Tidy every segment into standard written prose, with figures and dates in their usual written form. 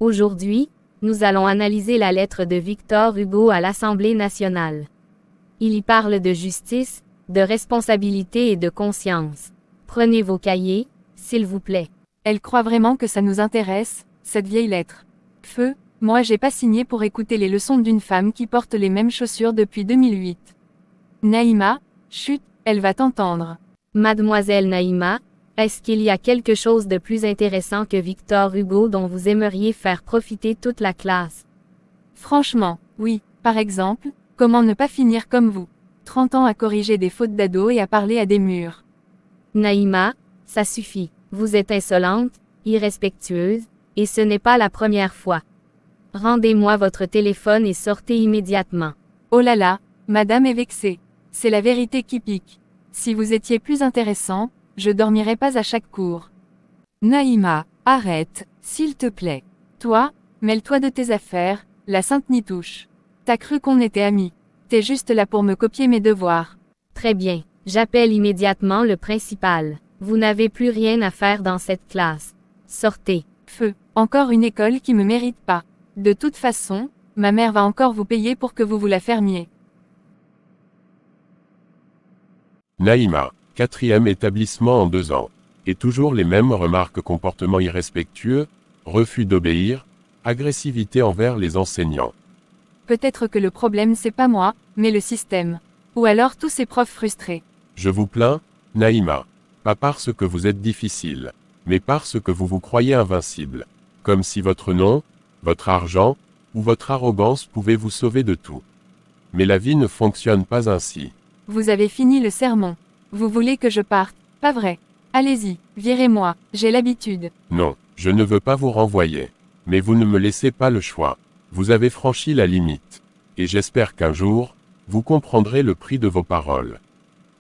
Aujourd'hui, nous allons analyser la lettre de Victor Hugo à l'Assemblée nationale. Il y parle de justice, de responsabilité et de conscience. Prenez vos cahiers, s'il vous plaît. Elle croit vraiment que ça nous intéresse, cette vieille lettre. Feu, moi j'ai pas signé pour écouter les leçons d'une femme qui porte les mêmes chaussures depuis 2008. Naïma, chut, elle va t'entendre. Mademoiselle Naïma, est-ce qu'il y a quelque chose de plus intéressant que Victor Hugo dont vous aimeriez faire profiter toute la classe? Franchement, oui, par exemple, comment ne pas finir comme vous? 30 ans à corriger des fautes d'ado et à parler à des murs. Naïma, ça suffit. Vous êtes insolente, irrespectueuse, et ce n'est pas la première fois. Rendez-moi votre téléphone et sortez immédiatement. Oh là là, madame est vexée. C'est la vérité qui pique. Si vous étiez plus intéressant, je dormirais pas à chaque cours. Naïma, arrête, s'il te plaît. Toi, mêle-toi de tes affaires, la sainte Nitouche. T'as cru qu'on était amis. T'es juste là pour me copier mes devoirs. Très bien, j'appelle immédiatement le principal. Vous n'avez plus rien à faire dans cette classe. Sortez. Feu, encore une école qui me mérite pas. De toute façon, ma mère va encore vous payer pour que vous la fermiez. Naïma, 4e établissement en 2 ans. Et toujours les mêmes remarques: comportement irrespectueux, refus d'obéir, agressivité envers les enseignants. Peut-être que le problème c'est pas moi, mais le système. Ou alors tous ces profs frustrés. Je vous plains, Naïma. Pas parce que vous êtes difficile, mais parce que vous vous croyez invincible. Comme si votre nom, votre argent, ou votre arrogance pouvaient vous sauver de tout. Mais la vie ne fonctionne pas ainsi. Vous avez fini le sermon. Vous voulez que je parte, pas vrai? Allez-y, virez-moi, j'ai l'habitude. Non, je ne veux pas vous renvoyer. Mais vous ne me laissez pas le choix. Vous avez franchi la limite. Et j'espère qu'un jour, vous comprendrez le prix de vos paroles.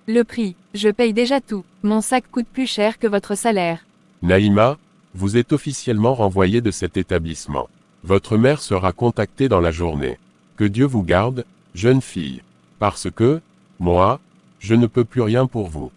Le prix, je paye déjà tout. Mon sac coûte plus cher que votre salaire. Naïma, vous êtes officiellement renvoyée de cet établissement. Votre mère sera contactée dans la journée. Que Dieu vous garde, jeune fille. Parce que, moi, je ne peux plus rien pour vous.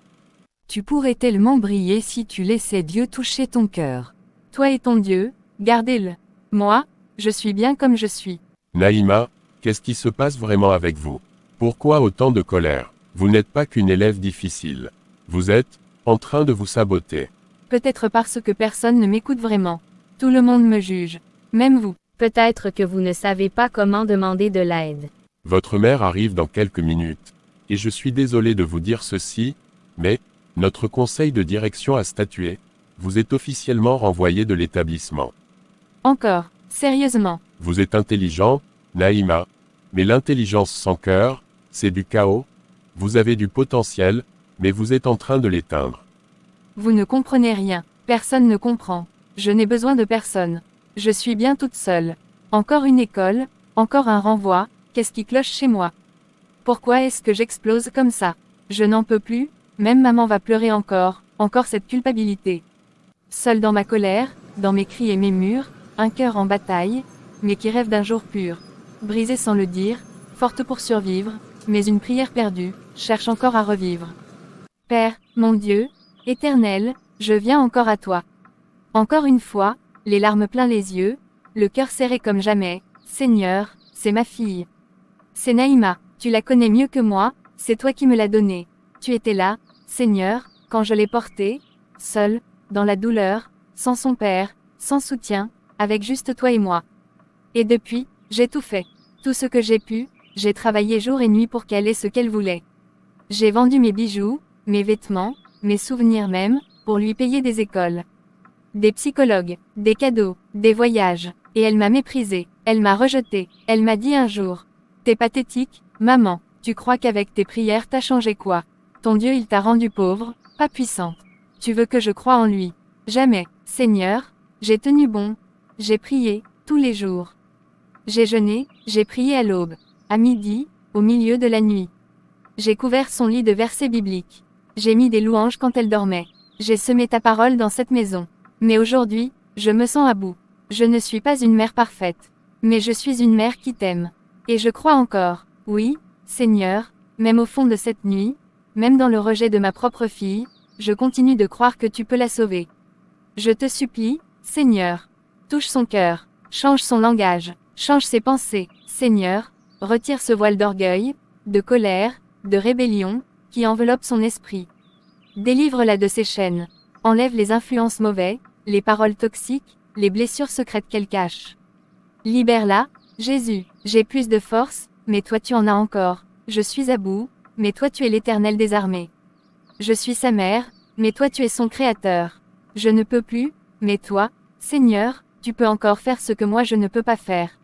Tu pourrais tellement briller si tu laissais Dieu toucher ton cœur. Toi et ton Dieu, gardez-le. Moi, je suis bien comme je suis. Naïma, qu'est-ce qui se passe vraiment avec vous? Pourquoi autant de colère? Vous n'êtes pas qu'une élève difficile. Vous êtes en train de vous saboter. Peut-être parce que personne ne m'écoute vraiment. Tout le monde me juge. Même vous. Peut-être que vous ne savez pas comment demander de l'aide. Votre mère arrive dans quelques minutes. Et je suis désolé de vous dire ceci, mais, notre conseil de direction a statué. Vous êtes officiellement renvoyé de l'établissement. Encore, sérieusement. Vous êtes intelligent, Naïma. Mais l'intelligence sans cœur, c'est du chaos. Vous avez du potentiel, mais vous êtes en train de l'éteindre. Vous ne comprenez rien. Personne ne comprend. Je n'ai besoin de personne. Je suis bien toute seule. Encore une école, encore un renvoi, qu'est-ce qui cloche chez moi? Pourquoi est-ce que j'explose comme ça? Je n'en peux plus, même maman va pleurer encore cette culpabilité. Seule dans ma colère, dans mes cris et mes murs, un cœur en bataille, mais qui rêve d'un jour pur. Brisé sans le dire, forte pour survivre, mais une prière perdue, cherche encore à revivre. Père, mon Dieu, éternel, je viens encore à toi. Encore une fois, les larmes plein les yeux, le cœur serré comme jamais. Seigneur, c'est ma fille. C'est Naïma, tu la connais mieux que moi, c'est toi qui me l'as donnée. Tu étais là, Seigneur, quand je l'ai portée, seule, dans la douleur, sans son père, sans soutien, avec juste toi et moi. Et depuis, j'ai tout fait. Tout ce que j'ai pu, j'ai travaillé jour et nuit pour qu'elle ait ce qu'elle voulait. J'ai vendu mes bijoux, mes vêtements, mes souvenirs même, pour lui payer des écoles. Des psychologues, des cadeaux, des voyages. Et elle m'a méprisée, elle m'a rejetée, elle m'a dit un jour: t'es pathétique, maman, tu crois qu'avec tes prières t'as changé quoi? Ton Dieu il t'a rendu pauvre, pas puissante. Tu veux que je croie en lui? Jamais, Seigneur, j'ai tenu bon. J'ai prié, tous les jours. J'ai jeûné, j'ai prié à l'aube, à midi, au milieu de la nuit. J'ai couvert son lit de versets bibliques. J'ai mis des louanges quand elle dormait. J'ai semé ta parole dans cette maison. Mais aujourd'hui, je me sens à bout. Je ne suis pas une mère parfaite. Mais je suis une mère qui t'aime. Et je crois encore, oui, Seigneur, même au fond de cette nuit, même dans le rejet de ma propre fille, je continue de croire que tu peux la sauver. Je te supplie, Seigneur, touche son cœur, Change son langage, change ses pensées, Seigneur, retire ce voile d'orgueil, de colère, de rébellion, qui enveloppe son esprit. Délivre-la de ses chaînes. Enlève les influences mauvaises, les paroles toxiques, les blessures secrètes qu'elle cache. Libère-la, Jésus. J'ai plus de force, mais toi tu en as encore. Je suis à bout, mais toi tu es l'Éternel des armées. Je suis sa mère, mais toi tu es son créateur. Je ne peux plus, mais toi, Seigneur, tu peux encore faire ce que moi je ne peux pas faire.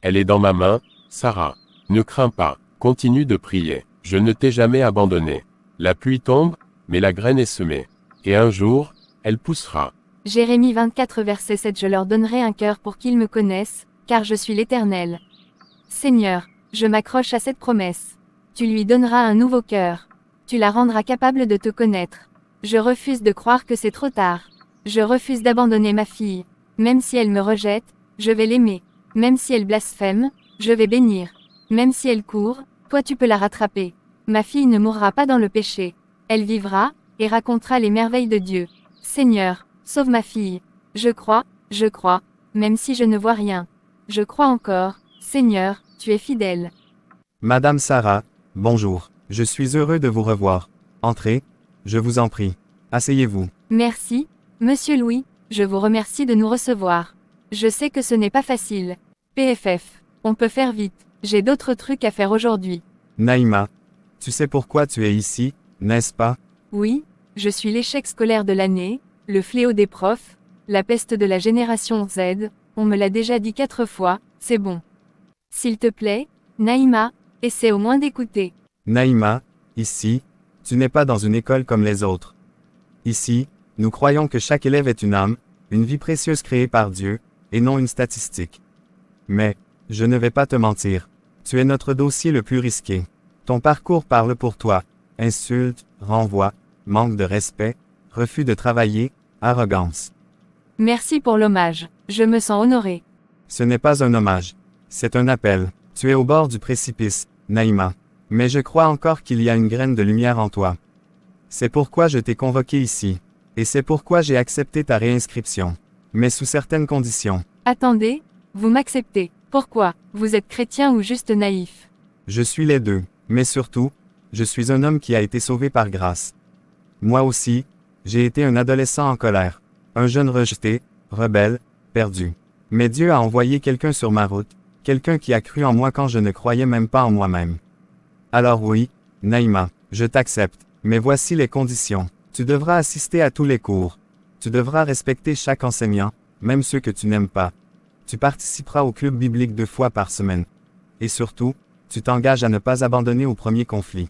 Elle est dans ma main, Sarah. Ne crains pas, continue de prier. Je ne t'ai jamais abandonné. La pluie tombe, mais la graine est semée. Et un jour, elle poussera. Jérémie 24 verset 7. Je leur donnerai un cœur pour qu'ils me connaissent, car je suis l'Éternel. Seigneur, je m'accroche à cette promesse. Tu lui donneras un nouveau cœur. Tu la rendras capable de te connaître. Je refuse de croire que c'est trop tard. Je refuse d'abandonner ma fille. Même si elle me rejette, je vais l'aimer. Même si elle blasphème, je vais bénir. Même si elle court, toi tu peux la rattraper. Ma fille ne mourra pas dans le péché. Elle vivra, et racontera les merveilles de Dieu. Seigneur, sauve ma fille. Je crois, même si je ne vois rien. Je crois encore, Seigneur, tu es fidèle. Madame Sarah, bonjour. Je suis heureux de vous revoir. Entrez, je vous en prie. Asseyez-vous. Merci, Monsieur Louis, je vous remercie de nous recevoir. Je sais que ce n'est pas facile. PFF, on peut faire vite. J'ai d'autres trucs à faire aujourd'hui. Naïma, tu sais pourquoi tu es ici, n'est-ce pas? Oui, je suis l'échec scolaire de l'année, le fléau des profs, la peste de la génération Z, on me l'a déjà dit 4 fois, c'est bon. S'il te plaît, Naïma, essaie au moins d'écouter. Naïma, ici, tu n'es pas dans une école comme les autres. Ici, nous croyons que chaque élève est une âme, une vie précieuse créée par Dieu, et non une statistique. Mais, je ne vais pas te mentir, tu es notre dossier le plus risqué. Ton parcours parle pour toi. Insultes, renvois, manque de respect, refus de travailler, arrogance. Merci pour l'hommage, je me sens honoré. Ce n'est pas un hommage. C'est un appel. Tu es au bord du précipice, Naïma. Mais je crois encore qu'il y a une graine de lumière en toi. C'est pourquoi je t'ai convoqué ici. Et c'est pourquoi j'ai accepté ta réinscription. Mais sous certaines conditions. Attendez, vous m'acceptez. Pourquoi? Vous êtes chrétien ou juste naïf? Je suis les deux. Mais surtout, je suis un homme qui a été sauvé par grâce. Moi aussi, j'ai été un adolescent en colère. Un jeune rejeté, rebelle, perdu. Mais Dieu a envoyé quelqu'un sur ma route, quelqu'un qui a cru en moi quand je ne croyais même pas en moi-même. Alors oui, Naïma, je t'accepte, mais voici les conditions. Tu devras assister à tous les cours. Tu devras respecter chaque enseignant, même ceux que tu n'aimes pas. Tu participeras au club biblique 2 fois par semaine. Et surtout, tu t'engages à ne pas abandonner au premier conflit.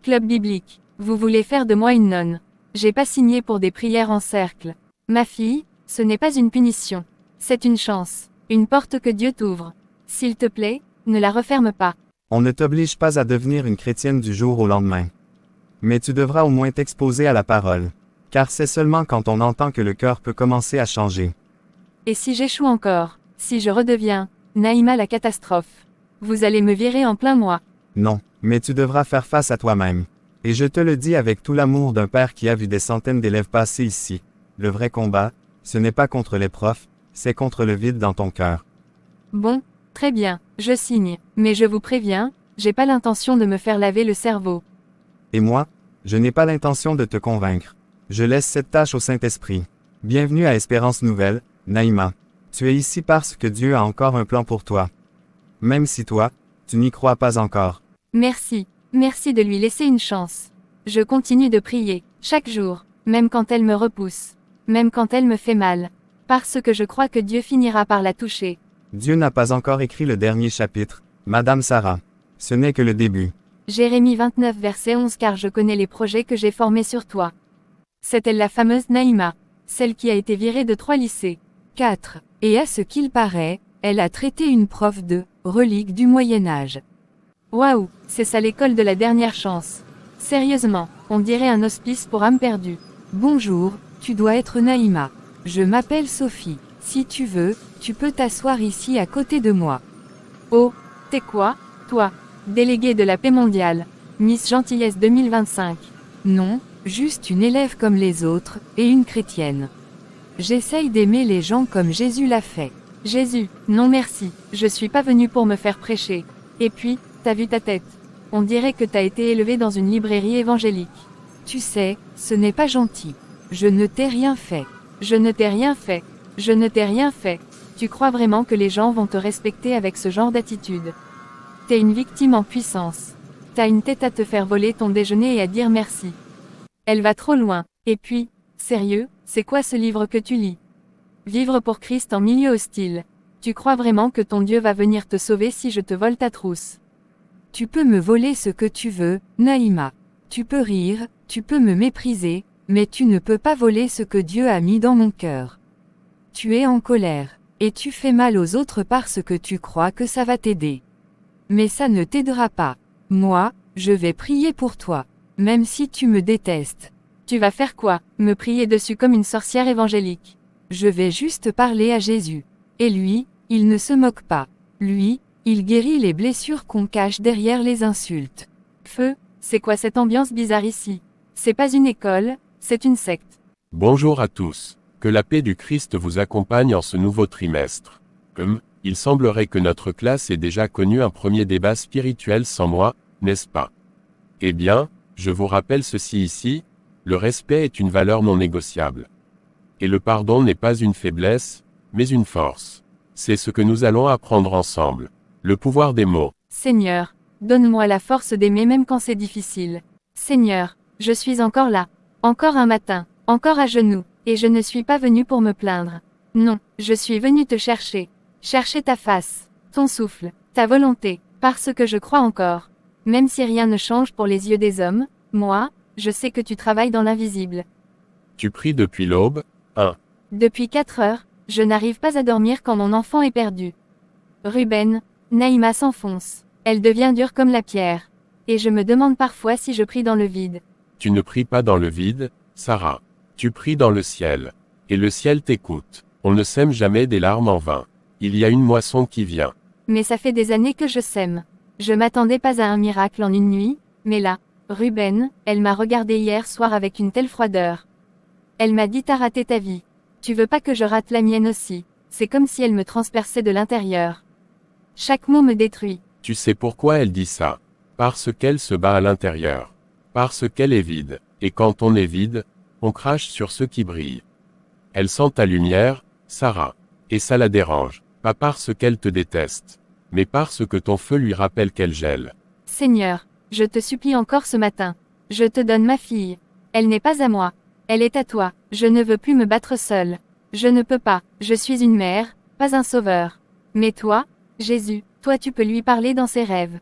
Club biblique, vous voulez faire de moi une nonne. J'ai pas signé pour des prières en cercle. Ma fille, ce n'est pas une punition. C'est une chance, une porte que Dieu t'ouvre. S'il te plaît, ne la referme pas. On ne t'oblige pas à devenir une chrétienne du jour au lendemain. Mais tu devras au moins t'exposer à la parole. Car c'est seulement quand on entend que le cœur peut commencer à changer. Et si j'échoue encore, si je redeviens, Naïma la catastrophe, vous allez me virer en plein mois. Non, mais tu devras faire face à toi-même. Et je te le dis avec tout l'amour d'un père qui a vu des centaines d'élèves passer ici. Le vrai combat, ce n'est pas contre les profs, c'est contre le vide dans ton cœur. Bon, très bien, je signe, mais je vous préviens, j'ai pas l'intention de me faire laver le cerveau. Et moi, je n'ai pas l'intention de te convaincre. Je laisse cette tâche au Saint-Esprit. Bienvenue à Espérance Nouvelle, Naïma. Tu es ici parce que Dieu a encore un plan pour toi. Même si toi, tu n'y crois pas encore. Merci, merci de lui laisser une chance. Je continue de prier, chaque jour, même quand elle me repousse, même quand elle me fait mal. Parce que je crois que Dieu finira par la toucher. Dieu n'a pas encore écrit le dernier chapitre, Madame Sarah. Ce n'est que le début. Jérémie 29 verset 11. Car je connais les projets que j'ai formés sur toi. C'est elle la fameuse Naïma, celle qui a été virée de 3 lycées. 4. Et à ce qu'il paraît, elle a traité une prof de relique du Moyen-Âge. Waouh, c'est ça l'école de la dernière chance. Sérieusement, on dirait un hospice pour âmes perdues. Bonjour, tu dois être Naïma. Je m'appelle Sophie. Si tu veux, tu peux t'asseoir ici à côté de moi. Oh, t'es quoi, toi? Déléguée de la paix mondiale. Miss Gentillesse 2025. Non, juste une élève comme les autres, et une chrétienne. J'essaye d'aimer les gens comme Jésus l'a fait. Jésus, non merci, je suis pas venu pour me faire prêcher. Et puis, t'as vu ta tête. On dirait que t'as été élevé dans une librairie évangélique. Tu sais, ce n'est pas gentil. Je ne t'ai rien fait. Je ne t'ai rien fait. Je ne t'ai rien fait. Tu crois vraiment que les gens vont te respecter avec ce genre d'attitude? T'es une victime en puissance. T'as une tête à te faire voler ton déjeuner et à dire merci. Elle va trop loin. Et puis, sérieux, c'est quoi ce livre que tu lis? Vivre pour Christ en milieu hostile. Tu crois vraiment que ton Dieu va venir te sauver si je te vole ta trousse? Tu peux me voler ce que tu veux, Naïma. Tu peux rire, tu peux me mépriser, mais tu ne peux pas voler ce que Dieu a mis dans mon cœur. Tu es en colère, et tu fais mal aux autres parce que tu crois que ça va t'aider. Mais ça ne t'aidera pas. Moi, je vais prier pour toi, même si tu me détestes. Tu vas faire quoi? Me prier dessus comme une sorcière évangélique? Je vais juste parler à Jésus. Et lui, il ne se moque pas. Lui, il guérit les blessures qu'on cache derrière les insultes. Feu, c'est quoi cette ambiance bizarre ici? C'est pas une école, c'est une secte. Bonjour à tous. Que la paix du Christ vous accompagne en ce nouveau trimestre. Il semblerait que notre classe ait déjà connu un premier débat spirituel sans moi, n'est-ce pas? Eh bien, je vous rappelle ceci ici, le respect est une valeur non négociable. Et le pardon n'est pas une faiblesse, mais une force. C'est ce que nous allons apprendre ensemble. Le pouvoir des mots. Seigneur, donne-moi la force d'aimer même quand c'est difficile. Seigneur, je suis encore là. Encore un matin, encore à genoux, et je ne suis pas venu pour me plaindre. Non, je suis venu te chercher. Chercher ta face, ton souffle, ta volonté, parce que je crois encore. Même si rien ne change pour les yeux des hommes, moi, je sais que tu travailles dans l'invisible. Tu pries depuis l'aube? Depuis 4 heures, je n'arrive pas à dormir quand mon enfant est perdu. Ruben, Naïma s'enfonce. Elle devient dure comme la pierre. Et je me demande parfois si je prie dans le vide. Tu ne pries pas dans le vide, Sarah. Tu pries dans le ciel. Et le ciel t'écoute. On ne sème jamais des larmes en vain. Il y a une moisson qui vient. Mais ça fait des années que je sème. Je m'attendais pas à un miracle en une nuit, mais là, Ruben, elle m'a regardé hier soir avec une telle froideur. Elle m'a dit t'as raté ta vie. Tu veux pas que je rate la mienne aussi. C'est comme si elle me transperçait de l'intérieur. Chaque mot me détruit. Tu sais pourquoi elle dit ça? Parce qu'elle se bat à l'intérieur. Parce qu'elle est vide. Et quand on est vide, on crache sur ceux qui brillent. Elle sent ta lumière, Sarah. Et ça la dérange. Pas parce qu'elle te déteste, mais parce que ton feu lui rappelle qu'elle gèle. Seigneur, je te supplie encore ce matin. Je te donne ma fille. Elle n'est pas à moi. Elle est à toi. Je ne veux plus me battre seule. Je ne peux pas. Je suis une mère, pas un sauveur. Mais toi, Jésus, toi tu peux lui parler dans ses rêves.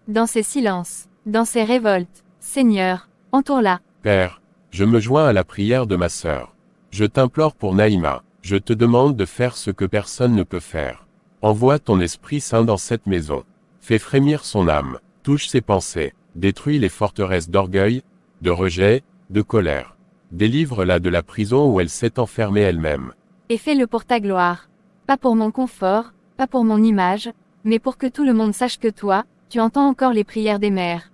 Dans ses silences, dans ses révoltes. Seigneur, entoure-la. Père, je me joins à la prière de ma sœur. Je t'implore pour Naïma. Je te demande de faire ce que personne ne peut faire. Envoie ton Esprit Saint dans cette maison. Fais frémir son âme. Touche ses pensées. Détruis les forteresses d'orgueil, de rejet, de colère. Délivre-la de la prison où elle s'est enfermée elle-même. Et fais-le pour ta gloire. Pas pour mon confort, pas pour mon image, mais pour que tout le monde sache que toi, tu entends encore les prières des mères.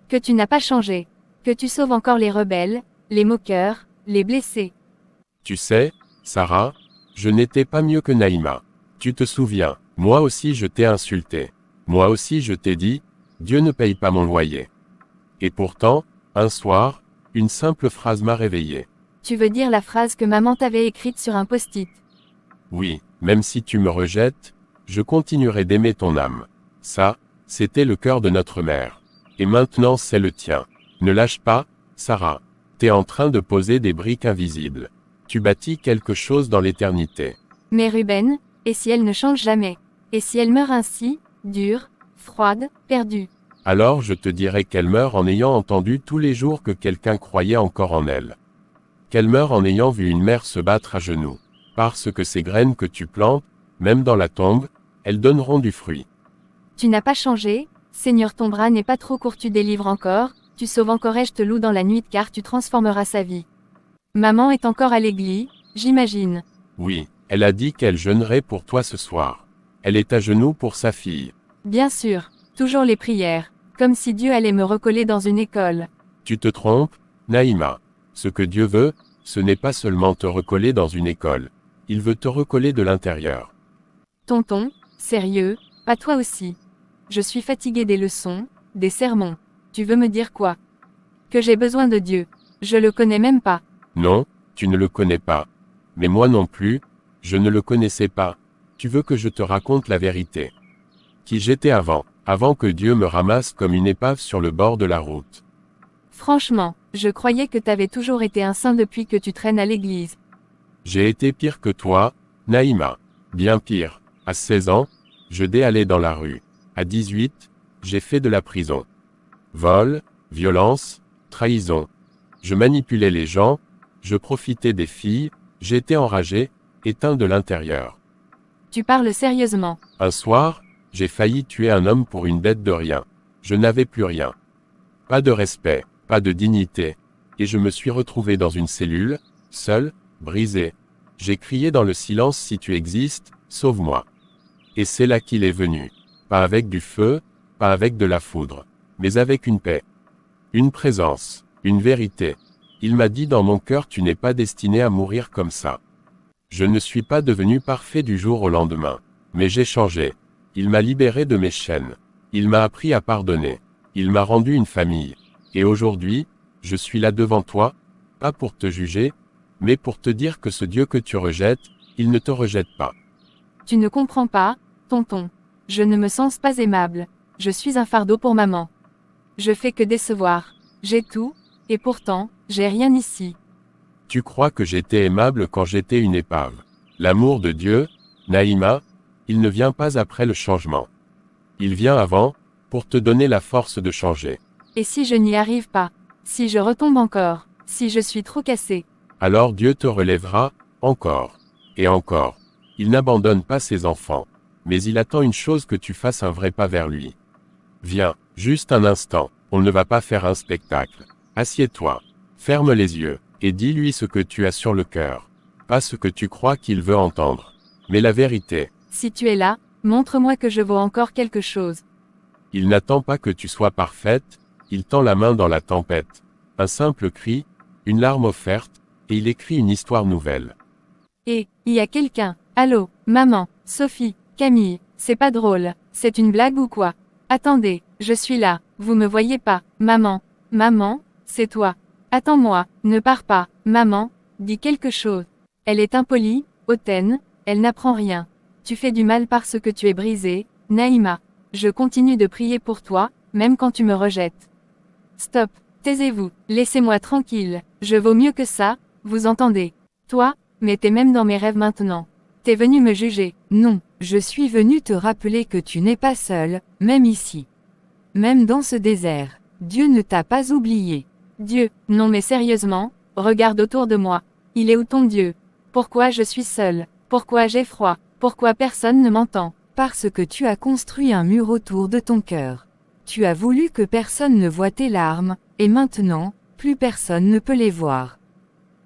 Que tu n'as pas changé. Que tu sauves encore les rebelles, les moqueurs, les blessés. Tu sais, Sarah, je n'étais pas mieux que Naïma. Tu te souviens, moi aussi je t'ai insulté. Moi aussi je t'ai dit, Dieu ne paye pas mon loyer. Et pourtant, un soir, une simple phrase m'a réveillé. Tu veux dire la phrase que maman t'avait écrite sur un post-it? Oui, même si tu me rejettes, je continuerai d'aimer ton âme. Ça, c'était le cœur de notre mère. Et maintenant c'est le tien. Ne lâche pas, Sarah. T'es en train de poser des briques invisibles. Tu bâtis quelque chose dans l'éternité. Mais Ruben, et si elle ne change jamais? Et si elle meurt ainsi, dure, froide, perdue? Alors je te dirai qu'elle meurt en ayant entendu tous les jours que quelqu'un croyait encore en elle. Qu'elle meurt en ayant vu une mère se battre à genoux. Parce que ces graines que tu plantes, même dans la tombe, elles donneront du fruit. Tu n'as pas changé, Seigneur, ton bras n'est pas trop court, tu délivres encore, tu sauves encore et je te loue dans la nuit car tu transformeras sa vie. Maman est encore à l'église, j'imagine. Oui, elle a dit qu'elle jeûnerait pour toi ce soir. Elle est à genoux pour sa fille. Bien sûr, toujours les prières, comme si Dieu allait me recoller dans une école. Tu te trompes, Naïma. Ce que Dieu veut, ce n'est pas seulement te recoller dans une école. Il veut te recoller de l'intérieur. Tonton, sérieux, pas toi aussi. Je suis fatiguée des leçons, des sermons. Tu veux me dire quoi? Que j'ai besoin de Dieu. Je le connais même pas. Non, tu ne le connais pas. Mais moi non plus, je ne le connaissais pas. Tu veux que je te raconte la vérité. Qui j'étais avant que Dieu me ramasse comme une épave sur le bord de la route. Franchement, je croyais que t'avais toujours été un saint depuis que tu traînes à l'église. J'ai été pire que toi, Naïma. Bien pire. À 16 ans, je déhalais dans la rue. À 18, j'ai fait de la prison. Vol, violence, trahison. Je manipulais les gens, je profitais des filles, j'étais enragé, éteint de l'intérieur. Tu parles sérieusement. Un soir, j'ai failli tuer un homme pour une bête de rien. Je n'avais plus rien. Pas de respect, pas de dignité. Et je me suis retrouvé dans une cellule, seul, brisé. J'ai crié dans le silence: si tu existes, sauve-moi. Et c'est là qu'il est venu. Pas avec du feu, pas avec de la foudre, mais avec une paix. Une présence, une vérité. Il m'a dit dans mon cœur: tu n'es pas destiné à mourir comme ça. Je ne suis pas devenu parfait du jour au lendemain. Mais j'ai changé. Il m'a libéré de mes chaînes. Il m'a appris à pardonner. Il m'a rendu une famille. Et aujourd'hui, je suis là devant toi, pas pour te juger, mais pour te dire que ce Dieu que tu rejettes, il ne te rejette pas. Tu ne comprends pas, tonton. Je ne me sens pas aimable. Je suis un fardeau pour maman. Je fais que décevoir. J'ai tout, et pourtant, j'ai rien ici. Tu crois que j'étais aimable quand j'étais une épave. L'amour de Dieu, Naïma, il ne vient pas après le changement. Il vient avant, pour te donner la force de changer. Et si je n'y arrive pas? Si je retombe encore? Si je suis trop cassé? Alors Dieu te relèvera, encore. Et encore. Il n'abandonne pas ses enfants. Mais il attend une chose: que tu fasses un vrai pas vers lui. Viens, juste un instant, on ne va pas faire un spectacle. Assieds-toi, ferme les yeux, et dis-lui ce que tu as sur le cœur. Pas ce que tu crois qu'il veut entendre, mais la vérité. Si tu es là, montre-moi que je vaux encore quelque chose. Il n'attend pas que tu sois parfaite, il tend la main dans la tempête. Un simple cri, une larme offerte, et il écrit une histoire nouvelle. Et, y a quelqu'un? Allô, maman, Sophie, Camille, c'est pas drôle, c'est une blague ou quoi? Attendez, je suis là, vous me voyez pas? Maman, maman, c'est toi. Attends-moi, ne pars pas, maman, dis quelque chose. Elle est impolie, hautaine, elle n'apprend rien. Tu fais du mal parce que tu es brisée, Naïma. Je continue de prier pour toi, même quand tu me rejettes. Stop, taisez-vous, laissez-moi tranquille, je vaux mieux que ça, vous entendez? Toi, mais t'es même dans mes rêves maintenant. T'es venu me juger. Non, je suis venu te rappeler que tu n'es pas seul, même ici. Même dans ce désert, Dieu ne t'a pas oublié. Dieu, non mais sérieusement, regarde autour de moi. Il est où ton Dieu? Pourquoi je suis seule? Pourquoi j'ai froid? Pourquoi personne ne m'entend? Parce que tu as construit un mur autour de ton cœur. Tu as voulu que personne ne voie tes larmes, et maintenant, plus personne ne peut les voir.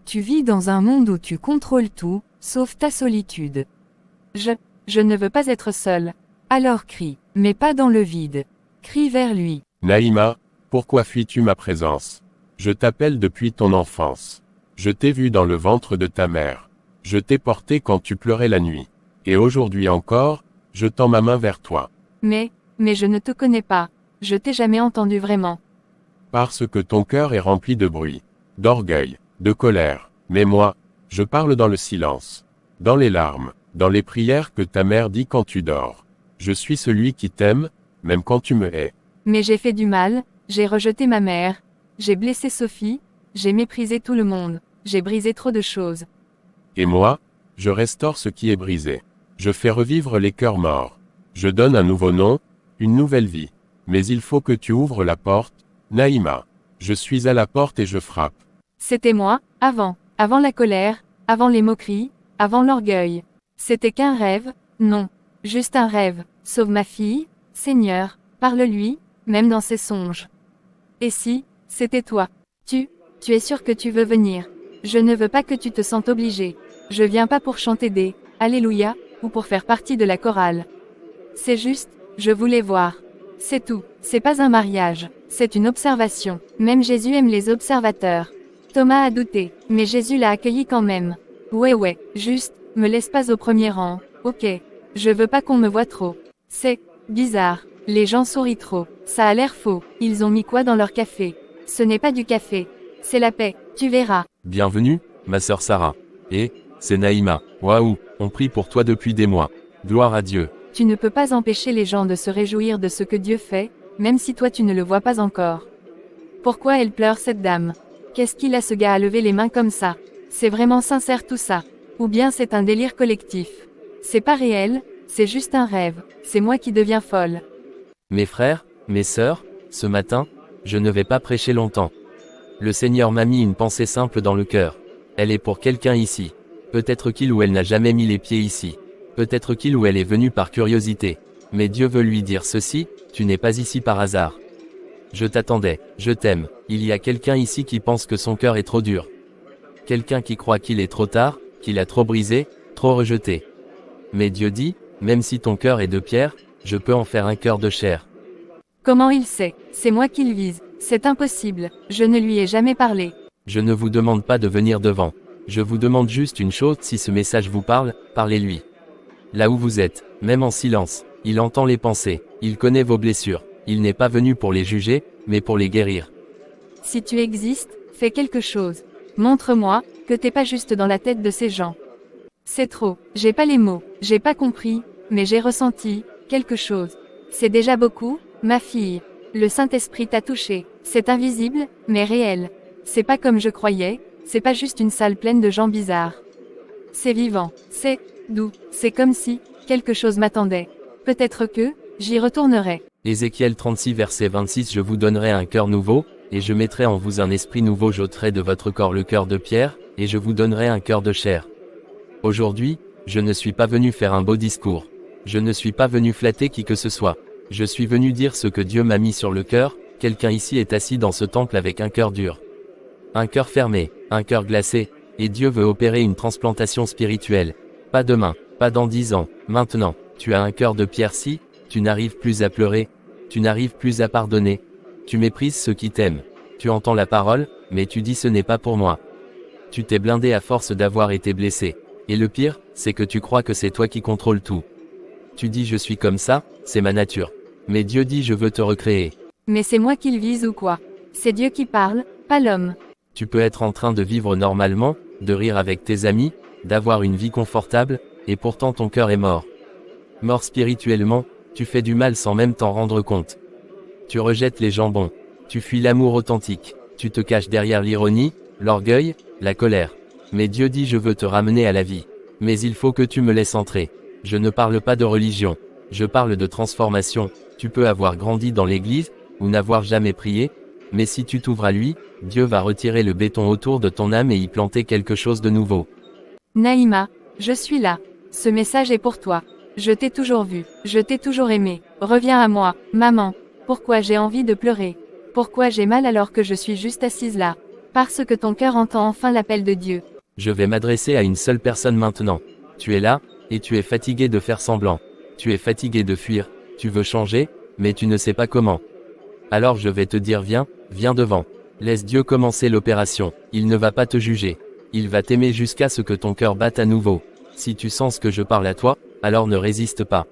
Tu vis dans un monde où tu contrôles tout, sauf ta solitude. Je ne veux pas être seule. Alors crie, mais pas dans le vide. Crie vers lui. Naïma, pourquoi fuis-tu ma présence? Je t'appelle depuis ton enfance. Je t'ai vu dans le ventre de ta mère. Je t'ai porté quand tu pleurais la nuit. Et aujourd'hui encore, je tends ma main vers toi. Mais je ne te connais pas. Je t'ai jamais entendu vraiment. Parce que ton cœur est rempli de bruit, d'orgueil, de colère. Mais moi, je parle dans le silence, dans les larmes, dans les prières que ta mère dit quand tu dors. Je suis celui qui t'aime, même quand tu me hais. Mais j'ai fait du mal, j'ai rejeté ma mère, j'ai blessé Sophie, j'ai méprisé tout le monde, j'ai brisé trop de choses. Et moi, je restaure ce qui est brisé. Je fais revivre les cœurs morts. Je donne un nouveau nom, une nouvelle vie. Mais il faut que tu ouvres la porte, Naïma. Je suis à la porte et je frappe. C'était moi, avant la colère, avant les moqueries, avant l'orgueil. C'était qu'un rêve, non, juste un rêve. Sauve ma fille, Seigneur, parle-lui, même dans ses songes. Et si, c'était toi? Tu es sûr que tu veux venir? Je ne veux pas que tu te sentes obligé. Je viens pas pour chanter des Alléluia, ou pour faire partie de la chorale. C'est juste, je voulais voir. C'est tout, c'est pas un mariage, c'est une observation. Même Jésus aime les observateurs. Thomas a douté, mais Jésus l'a accueilli quand même. Ouais, juste, me laisse pas au premier rang, ok. Je veux pas qu'on me voie trop. C'est bizarre. Les gens sourient trop. Ça a l'air faux. Ils ont mis quoi dans leur café? Ce n'est pas du café. C'est la paix. Tu verras. Bienvenue, ma sœur Sarah. Et, c'est Naïma. Waouh, on prie pour toi depuis des mois. Gloire à Dieu. Tu ne peux pas empêcher les gens de se réjouir de ce que Dieu fait, même si toi tu ne le vois pas encore. Pourquoi elle pleure cette dame? Qu'est-ce qu'il a ce gars à lever les mains comme ça? C'est vraiment sincère tout ça? Ou bien c'est un délire collectif? C'est pas réel, c'est juste un rêve. C'est moi qui deviens folle. Mes frères, mes sœurs, ce matin, je ne vais pas prêcher longtemps. Le Seigneur m'a mis une pensée simple dans le cœur. Elle est pour quelqu'un ici. Peut-être qu'il ou elle n'a jamais mis les pieds ici. Peut-être qu'il ou elle est venue par curiosité. Mais Dieu veut lui dire ceci, tu n'es pas ici par hasard. Je t'attendais, je t'aime. Il y a quelqu'un ici qui pense que son cœur est trop dur. Quelqu'un qui croit qu'il est trop tard, qu'il a trop brisé, trop rejeté. Mais Dieu dit, même si ton cœur est de pierre, je peux en faire un cœur de chair. Comment il sait? C'est moi qui le vise. C'est impossible. Je ne lui ai jamais parlé. Je ne vous demande pas de venir devant. Je vous demande juste une chose, si ce message vous parle, parlez-lui. Là où vous êtes, même en silence, il entend les pensées, il connaît vos blessures. Il n'est pas venu pour les juger, mais pour les guérir. Si tu existes, fais quelque chose. Montre-moi que t'es pas juste dans la tête de ces gens. C'est trop. J'ai pas les mots, j'ai pas compris, mais j'ai ressenti quelque chose. C'est déjà beaucoup, ma fille. Le Saint-Esprit t'a touché. C'est invisible, mais réel. C'est pas comme je croyais, c'est pas juste une salle pleine de gens bizarres. C'est vivant, c'est doux, c'est comme si quelque chose m'attendait. Peut-être que j'y retournerai. Ézéchiel 36 verset 26. Je vous donnerai un cœur nouveau, et je mettrai en vous un esprit nouveau. J'ôterai de votre corps le cœur de pierre, et je vous donnerai un cœur de chair. Aujourd'hui, je ne suis pas venu faire un beau discours. Je ne suis pas venu flatter qui que ce soit. Je suis venu dire ce que Dieu m'a mis sur le cœur. Quelqu'un ici est assis dans ce temple avec un cœur dur. Un cœur fermé, un cœur glacé, et Dieu veut opérer une transplantation spirituelle. Pas demain, pas dans 10 ans, maintenant. Tu as un cœur de pierre si, tu n'arrives plus à pleurer, tu n'arrives plus à pardonner. Tu méprises ceux qui t'aiment. Tu entends la parole, mais tu dis ce n'est pas pour moi. Tu t'es blindé à force d'avoir été blessé. Et le pire, c'est que tu crois que c'est toi qui contrôles tout. Tu dis je suis comme ça, c'est ma nature. Mais Dieu dit je veux te recréer. Mais c'est moi qui le vise ou quoi? C'est Dieu qui parle, pas l'homme. Tu peux être en train de vivre normalement, de rire avec tes amis, d'avoir une vie confortable, et pourtant ton cœur est mort. Mort spirituellement, tu fais du mal sans même t'en rendre compte. Tu rejettes les gens bons. Tu fuis l'amour authentique. Tu te caches derrière l'ironie, l'orgueil, la colère. Mais Dieu dit je veux te ramener à la vie. Mais il faut que tu me laisses entrer. Je ne parle pas de religion. Je parle de transformation. Tu peux avoir grandi dans l'église, ou n'avoir jamais prié, mais si tu t'ouvres à lui, Dieu va retirer le béton autour de ton âme et y planter quelque chose de nouveau. Naïma, je suis là. Ce message est pour toi. Je t'ai toujours vu, je t'ai toujours aimé. Reviens à moi, maman. Pourquoi j'ai envie de pleurer? Pourquoi j'ai mal alors que je suis juste assise là? Parce que ton cœur entend enfin l'appel de Dieu. Je vais m'adresser à une seule personne maintenant. Tu es là, et tu es fatigué de faire semblant. Tu es fatigué de fuir, tu veux changer, mais tu ne sais pas comment. Alors je vais te dire viens, viens devant. Laisse Dieu commencer l'opération, il ne va pas te juger. Il va t'aimer jusqu'à ce que ton cœur batte à nouveau. Si tu sens que je parle à toi, alors ne résiste pas.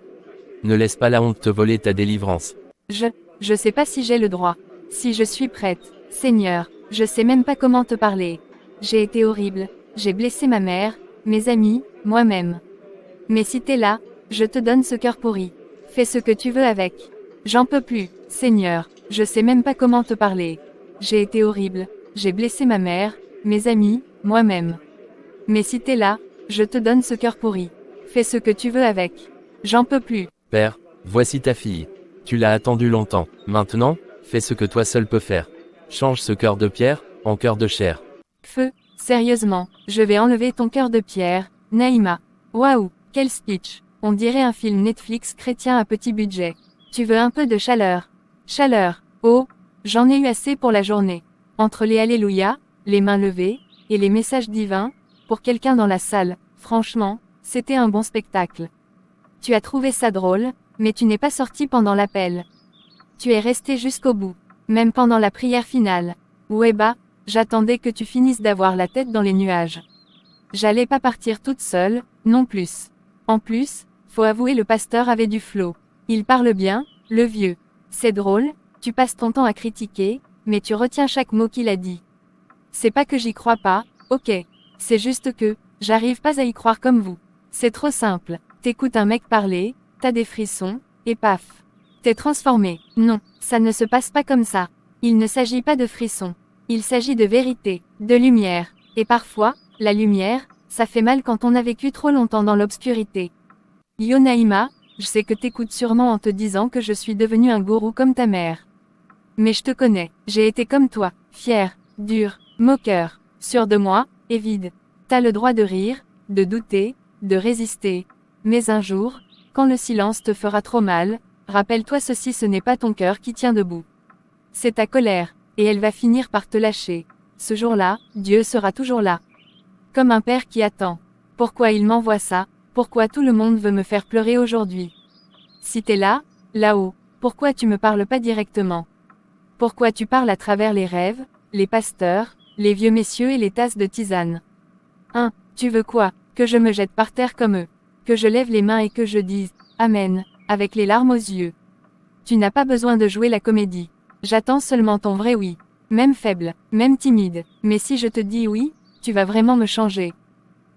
Ne laisse pas la honte te voler ta délivrance. Je sais pas si j'ai le droit. Si je suis prête. Seigneur, je sais même pas comment te parler. J'ai été horrible, j'ai blessé ma mère, mes amis, moi-même. Mais si t'es là, je te donne ce cœur pourri. Fais ce que tu veux avec. J'en peux plus, Seigneur, je sais même pas comment te parler. J'ai été horrible, j'ai blessé ma mère, mes amis, moi-même. Mais si t'es là, je te donne ce cœur pourri. Fais ce que tu veux avec. J'en peux plus. Père, voici ta fille. Tu l'as attendue longtemps. Maintenant, fais ce que toi seul peux faire. Change ce cœur de pierre, en cœur de chair. Feu, sérieusement, je vais enlever ton cœur de pierre, Naïma. Waouh, quel speech. On dirait un film Netflix chrétien à petit budget. Tu veux un peu de chaleur? Chaleur. Oh, j'en ai eu assez pour la journée. Entre les alléluia, les mains levées, et les messages divins, pour quelqu'un dans la salle, franchement, c'était un bon spectacle. Tu as trouvé ça drôle, mais tu n'es pas sorti pendant l'appel. Tu es resté jusqu'au bout, même pendant la prière finale. Ouais bah, j'attendais que tu finisses d'avoir la tête dans les nuages. J'allais pas partir toute seule, non plus. En plus, Faut avouer le pasteur avait du flow. Il parle bien, le vieux. C'est drôle, tu passes ton temps à critiquer, mais tu retiens chaque mot qu'il a dit. C'est pas que j'y crois pas, ok. C'est juste que, j'arrive pas à y croire comme vous. C'est trop simple. T'écoutes un mec parler, t'as des frissons, et paf. T'es transformé. Non, ça ne se passe pas comme ça. Il ne s'agit pas de frissons. Il s'agit de vérité, de lumière. Et parfois, la lumière, ça fait mal quand on a vécu trop longtemps dans l'obscurité. Yo Naïma, je sais que t'écoutes sûrement en te disant que je suis devenu un gourou comme ta mère. Mais je te connais, j'ai été comme toi, fier, dur, moqueur, sûr de moi, et vide. T'as le droit de rire, de douter, de résister. Mais un jour, quand le silence te fera trop mal, rappelle-toi ceci, ce n'est pas ton cœur qui tient debout. C'est ta colère, et elle va finir par te lâcher. Ce jour-là, Dieu sera toujours là. Comme un père qui attend. Pourquoi il m'envoie ça? Pourquoi tout le monde veut me faire pleurer aujourd'hui? Si t'es là, là-haut, pourquoi tu me parles pas directement? Pourquoi tu parles à travers les rêves, les pasteurs, les vieux messieurs et les tasses de tisane? Tu veux quoi? Que je me jette par terre comme eux? Que je lève les mains et que je dise « Amen » avec les larmes aux yeux? Tu n'as pas besoin de jouer la comédie. J'attends seulement ton vrai oui. Même faible, même timide, mais si je te dis oui, tu vas vraiment me changer.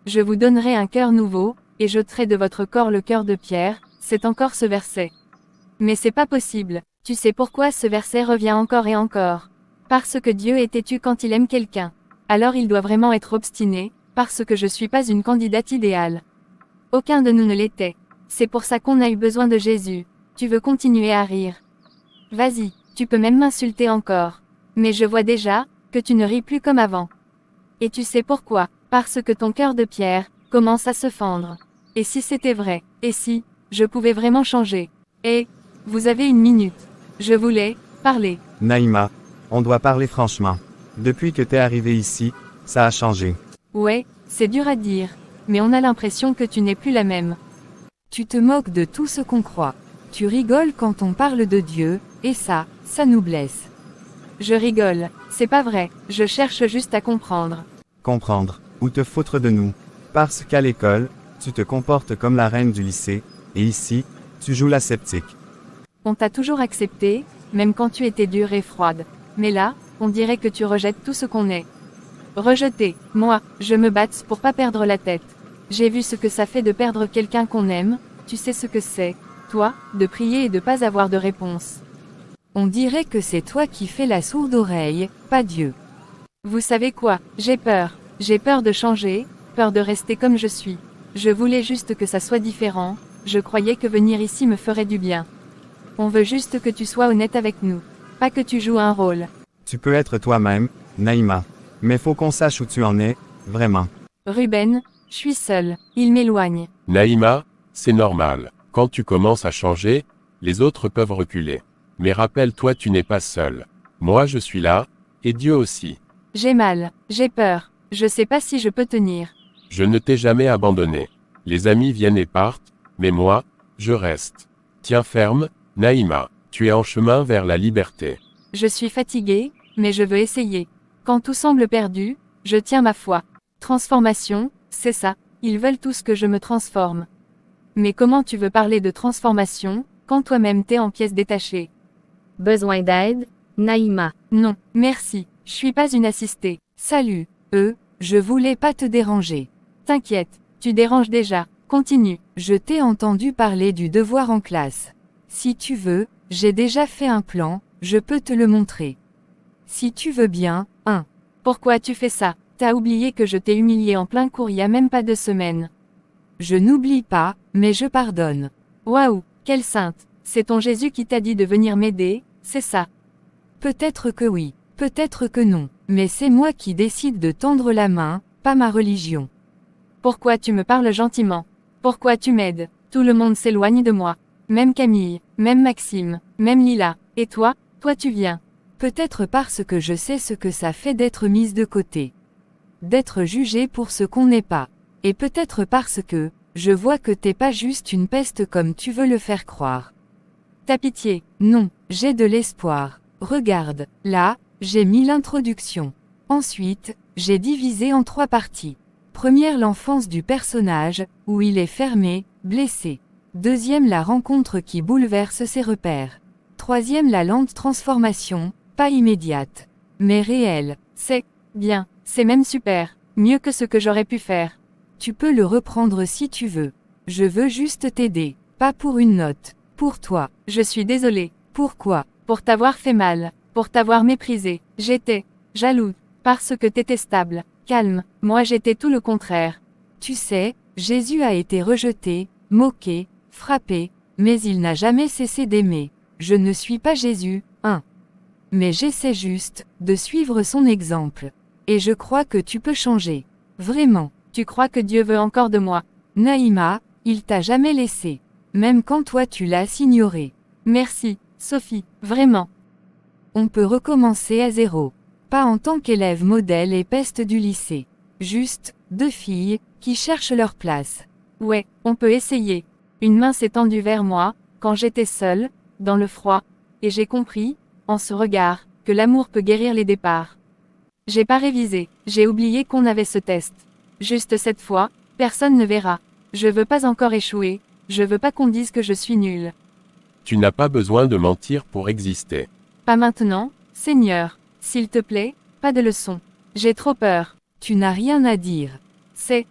Je vous donnerai un cœur nouveau, et j'ôterai de votre corps le cœur de pierre, c'est encore ce verset. Mais c'est pas possible, tu sais pourquoi ce verset revient encore et encore? Parce que Dieu est têtu quand il aime quelqu'un. Alors il doit vraiment être obstiné, parce que je suis pas une candidate idéale. Aucun de nous ne l'était. C'est pour ça qu'on a eu besoin de Jésus. Tu veux continuer à rire? Vas-y, tu peux même m'insulter encore. Mais je vois déjà, que tu ne ris plus comme avant. Et tu sais pourquoi? Parce que ton cœur de pierre, commence à se fendre. Et si c'était vrai? Et si, je pouvais vraiment changer? Et, vous avez une minute. Je voulais, parler. Naïma, on doit parler franchement. Depuis que t'es arrivé ici, ça a changé. Ouais, c'est dur à dire. Mais on a l'impression que tu n'es plus la même. Tu te moques de tout ce qu'on croit. Tu rigoles quand on parle de Dieu, et ça nous blesse. Je rigole, c'est pas vrai, je cherche juste à comprendre. Comprendre, ou te foutre de nous. Parce qu'à l'école, tu te comportes comme la reine du lycée, et ici, tu joues la sceptique. On t'a toujours accepté, même quand tu étais dure et froide. Mais là, on dirait que tu rejettes tout ce qu'on est. Rejeter, moi, je me batte pour pas perdre la tête. J'ai vu ce que ça fait de perdre quelqu'un qu'on aime, tu sais ce que c'est, toi, de prier et de pas avoir de réponse. On dirait que c'est toi qui fais la sourde oreille, pas Dieu. Vous savez quoi, j'ai peur de changer, peur de rester comme je suis. Je voulais juste que ça soit différent, je croyais que venir ici me ferait du bien. On veut juste que tu sois honnête avec nous, pas que tu joues un rôle. Tu peux être toi-même, Naïma. Mais faut qu'on sache où tu en es, vraiment. Ruben, je suis seule, il m'éloigne. Naïma, c'est normal. Quand tu commences à changer, les autres peuvent reculer. Mais rappelle-toi, tu n'es pas seul. Moi je suis là, et Dieu aussi. J'ai mal, j'ai peur, je sais pas si je peux tenir. Je ne t'ai jamais abandonné. Les amis viennent et partent, mais moi, je reste. Tiens ferme, Naïma, tu es en chemin vers la liberté. Je suis fatiguée, mais je veux essayer. Quand tout semble perdu, je tiens ma foi. Transformation, c'est ça, ils veulent tous que je me transforme. Mais comment tu veux parler de transformation, quand toi-même t'es en pièces détachées? Besoin d'aide, Naïma? Non, merci, je suis pas une assistée. Salut, je voulais pas te déranger. T'inquiète, tu déranges déjà, continue. Je t'ai entendu parler du devoir en classe. Si tu veux, j'ai déjà fait un plan, je peux te le montrer. Si tu veux bien, Pourquoi tu fais ça? T'as oublié que je t'ai humilié en plein cours il y a même pas 2 semaines. Je n'oublie pas, mais je pardonne. Waouh, quelle sainte. C'est ton Jésus qui t'a dit de venir m'aider, c'est ça? Peut-être que oui, peut-être que non, mais c'est moi qui décide de tendre la main, pas ma religion. Pourquoi tu me parles gentiment? Pourquoi tu m'aides? Tout le monde s'éloigne de moi. Même Camille, même Maxime, même Lila. Et toi tu viens. Peut-être parce que je sais ce que ça fait d'être mise de côté. D'être jugée pour ce qu'on n'est pas. Et peut-être parce que, je vois que t'es pas juste une peste comme tu veux le faire croire. T'as pitié? Non, j'ai de l'espoir. Regarde, là, j'ai mis l'introduction. Ensuite, j'ai divisé en 3 parties. Première, l'enfance du personnage, où il est fermé, blessé. Deuxième, la rencontre qui bouleverse ses repères. Troisième, la lente transformation, pas immédiate, mais réelle. C'est bien, c'est même super, mieux que ce que j'aurais pu faire. Tu peux le reprendre si tu veux. Je veux juste t'aider, pas pour une note, pour toi. Je suis désolée. Pourquoi? Pour t'avoir fait mal, pour t'avoir méprisé. J'étais jaloux, parce que t'étais stable, calme. Moi j'étais tout le contraire. Tu sais, Jésus a été rejeté, moqué, frappé, mais il n'a jamais cessé d'aimer. Je ne suis pas Jésus, hein. Mais j'essaie juste de suivre son exemple. Et je crois que tu peux changer. Vraiment. Tu crois que Dieu veut encore de moi? Naïma, il t'a jamais laissé. Même quand toi tu l'as ignoré. Merci, Sophie, vraiment. On peut recommencer à zéro. Pas en tant qu'élève modèle et peste du lycée. Juste, deux filles, qui cherchent leur place. Ouais, on peut essayer. Une main s'est tendue vers moi, quand j'étais seule, dans le froid, et j'ai compris, en ce regard, que l'amour peut guérir les départs. J'ai pas révisé, j'ai oublié qu'on avait ce test. Juste cette fois, personne ne verra. Je veux pas encore échouer, je veux pas qu'on dise que je suis nulle. Tu n'as pas besoin de mentir pour exister. Pas maintenant, Seigneur. S'il te plaît, pas de leçons. J'ai trop peur. Tu n'as rien à dire. C'est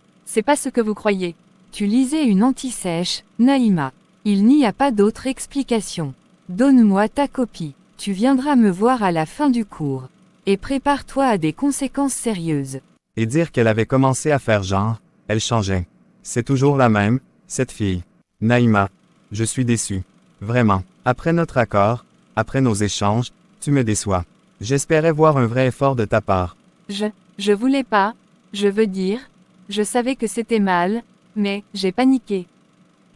pas ce que vous croyez. Tu lisais une anti-sèche, Naïma. Il n'y a pas d'autre explication. Donne-moi ta copie. Tu viendras me voir à la fin du cours. Et prépare-toi à des conséquences sérieuses. Et dire qu'elle avait commencé à faire genre, elle changeait. C'est toujours la même, cette fille. Naïma, je suis déçu. Vraiment. Après notre accord, après nos échanges, tu me déçois. J'espérais voir un vrai effort de ta part. Je voulais pas, je veux dire, je savais que c'était mal, mais j'ai paniqué.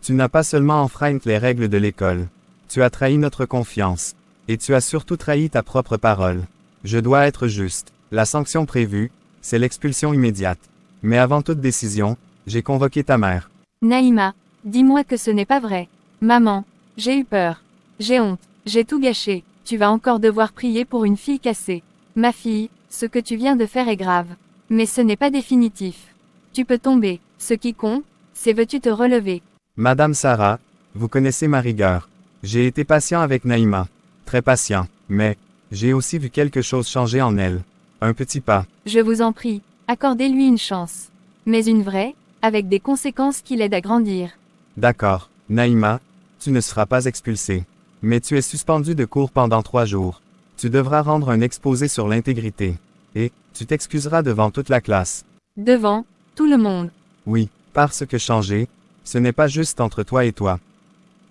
Tu n'as pas seulement enfreint les règles de l'école. Tu as trahi notre confiance. Et tu as surtout trahi ta propre parole. Je dois être juste. La sanction prévue, c'est l'expulsion immédiate. Mais avant toute décision, j'ai convoqué ta mère. Naïma, dis-moi que ce n'est pas vrai. Maman, j'ai eu peur. J'ai honte, j'ai tout gâché. Tu vas encore devoir prier pour une fille cassée. Ma fille, ce que tu viens de faire est grave. Mais ce n'est pas définitif. Tu peux tomber. Ce qui compte, c'est veux-tu te relever. Madame Sarah, vous connaissez ma rigueur. J'ai été patient avec Naïma. Très patient. Mais, j'ai aussi vu quelque chose changer en elle. Un petit pas. Je vous en prie, accordez-lui une chance. Mais une vraie, avec des conséquences qui l'aident à grandir. D'accord, Naïma, tu ne seras pas expulsée. Mais tu es suspendue de cours pendant 3 jours. Tu devras rendre un exposé sur l'intégrité. Et, tu t'excuseras devant toute la classe. Devant tout le monde. Oui, parce que changer, ce n'est pas juste entre toi et toi.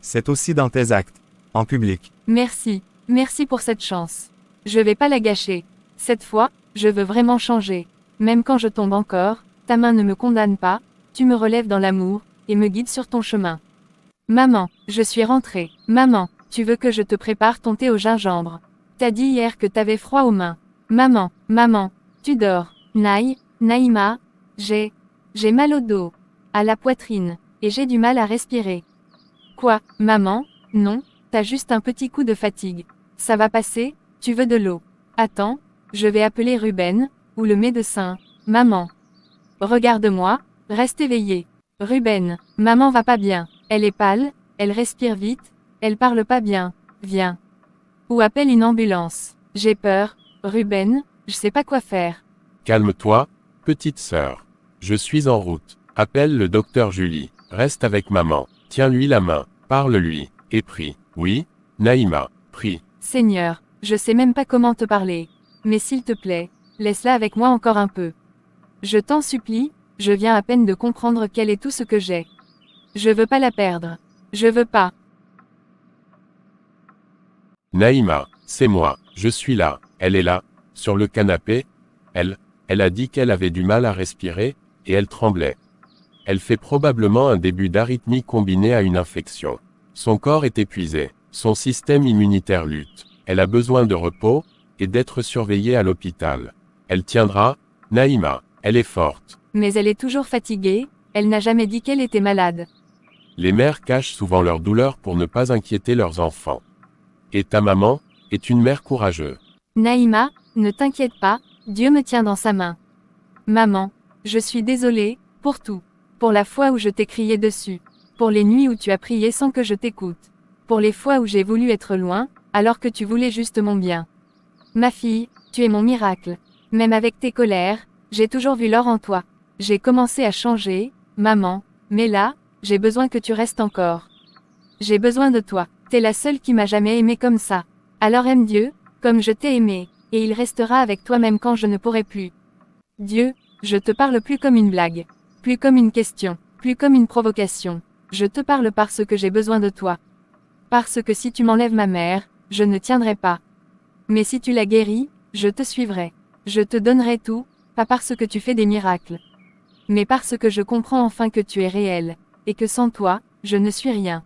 C'est aussi dans tes actes, en public. Merci, merci pour cette chance. Je vais pas la gâcher. Cette fois, je veux vraiment changer. Même quand je tombe encore, ta main ne me condamne pas, tu me relèves dans l'amour, et me guides sur ton chemin. Maman, je suis rentrée. Maman, tu veux que je te prépare ton thé au gingembre. T'as dit hier que t'avais froid aux mains. Maman, tu dors. Naïma, j'ai mal au dos, à la poitrine, et j'ai du mal à respirer. Quoi, maman? Non, t'as juste un petit coup de fatigue. Ça va passer, tu veux de l'eau. Attends, je vais appeler Ruben, ou le médecin. Maman. Regarde-moi, reste éveillé. Ruben, maman va pas bien. Elle est pâle, elle respire vite, elle parle pas bien. Viens. Ou appelle une ambulance. J'ai peur, Ruben, je sais pas quoi faire. Calme-toi, petite sœur. Je suis en route. Appelle le docteur Julie. Reste avec maman. Tiens-lui la main. Parle-lui. Et prie. Oui, Naïma, prie. Seigneur, je sais même pas comment te parler. Mais s'il te plaît, laisse-la avec moi encore un peu. Je t'en supplie, je viens à peine de comprendre quel est tout ce que j'ai. Je veux pas la perdre. Je veux pas. Naïma, c'est moi. Je suis là. Elle est là, sur le canapé. Elle a dit qu'elle avait du mal à respirer, et elle tremblait. Elle fait probablement un début d'arythmie combiné à une infection. Son corps est épuisé. Son système immunitaire lutte. Elle a besoin de repos, et d'être surveillée à l'hôpital. Elle tiendra, Naïma, elle est forte. Mais elle est toujours fatiguée, elle n'a jamais dit qu'elle était malade. Les mères cachent souvent leur douleur pour ne pas inquiéter leurs enfants. Et ta maman est une mère courageuse. Naïma, ne t'inquiète pas, Dieu me tient dans sa main. Maman, je suis désolée, pour tout. Pour la fois où je t'ai crié dessus. Pour les nuits où tu as prié sans que je t'écoute. Pour les fois où j'ai voulu être loin, alors que tu voulais juste mon bien. Ma fille, tu es mon miracle. Même avec tes colères, j'ai toujours vu l'or en toi. J'ai commencé à changer, maman, mais là, j'ai besoin que tu restes encore. J'ai besoin de toi. T'es la seule qui m'a jamais aimé comme ça. Alors aime Dieu, comme je t'ai aimé, et il restera avec toi même quand je ne pourrai plus. Dieu, je te parle plus comme une blague, plus comme une question, plus comme une provocation. Je te parle parce que j'ai besoin de toi. Parce que si tu m'enlèves ma mère, je ne tiendrai pas. Mais si tu la guéris, je te suivrai. Je te donnerai tout, pas parce que tu fais des miracles. Mais parce que je comprends enfin que tu es réel, et que sans toi, je ne suis rien.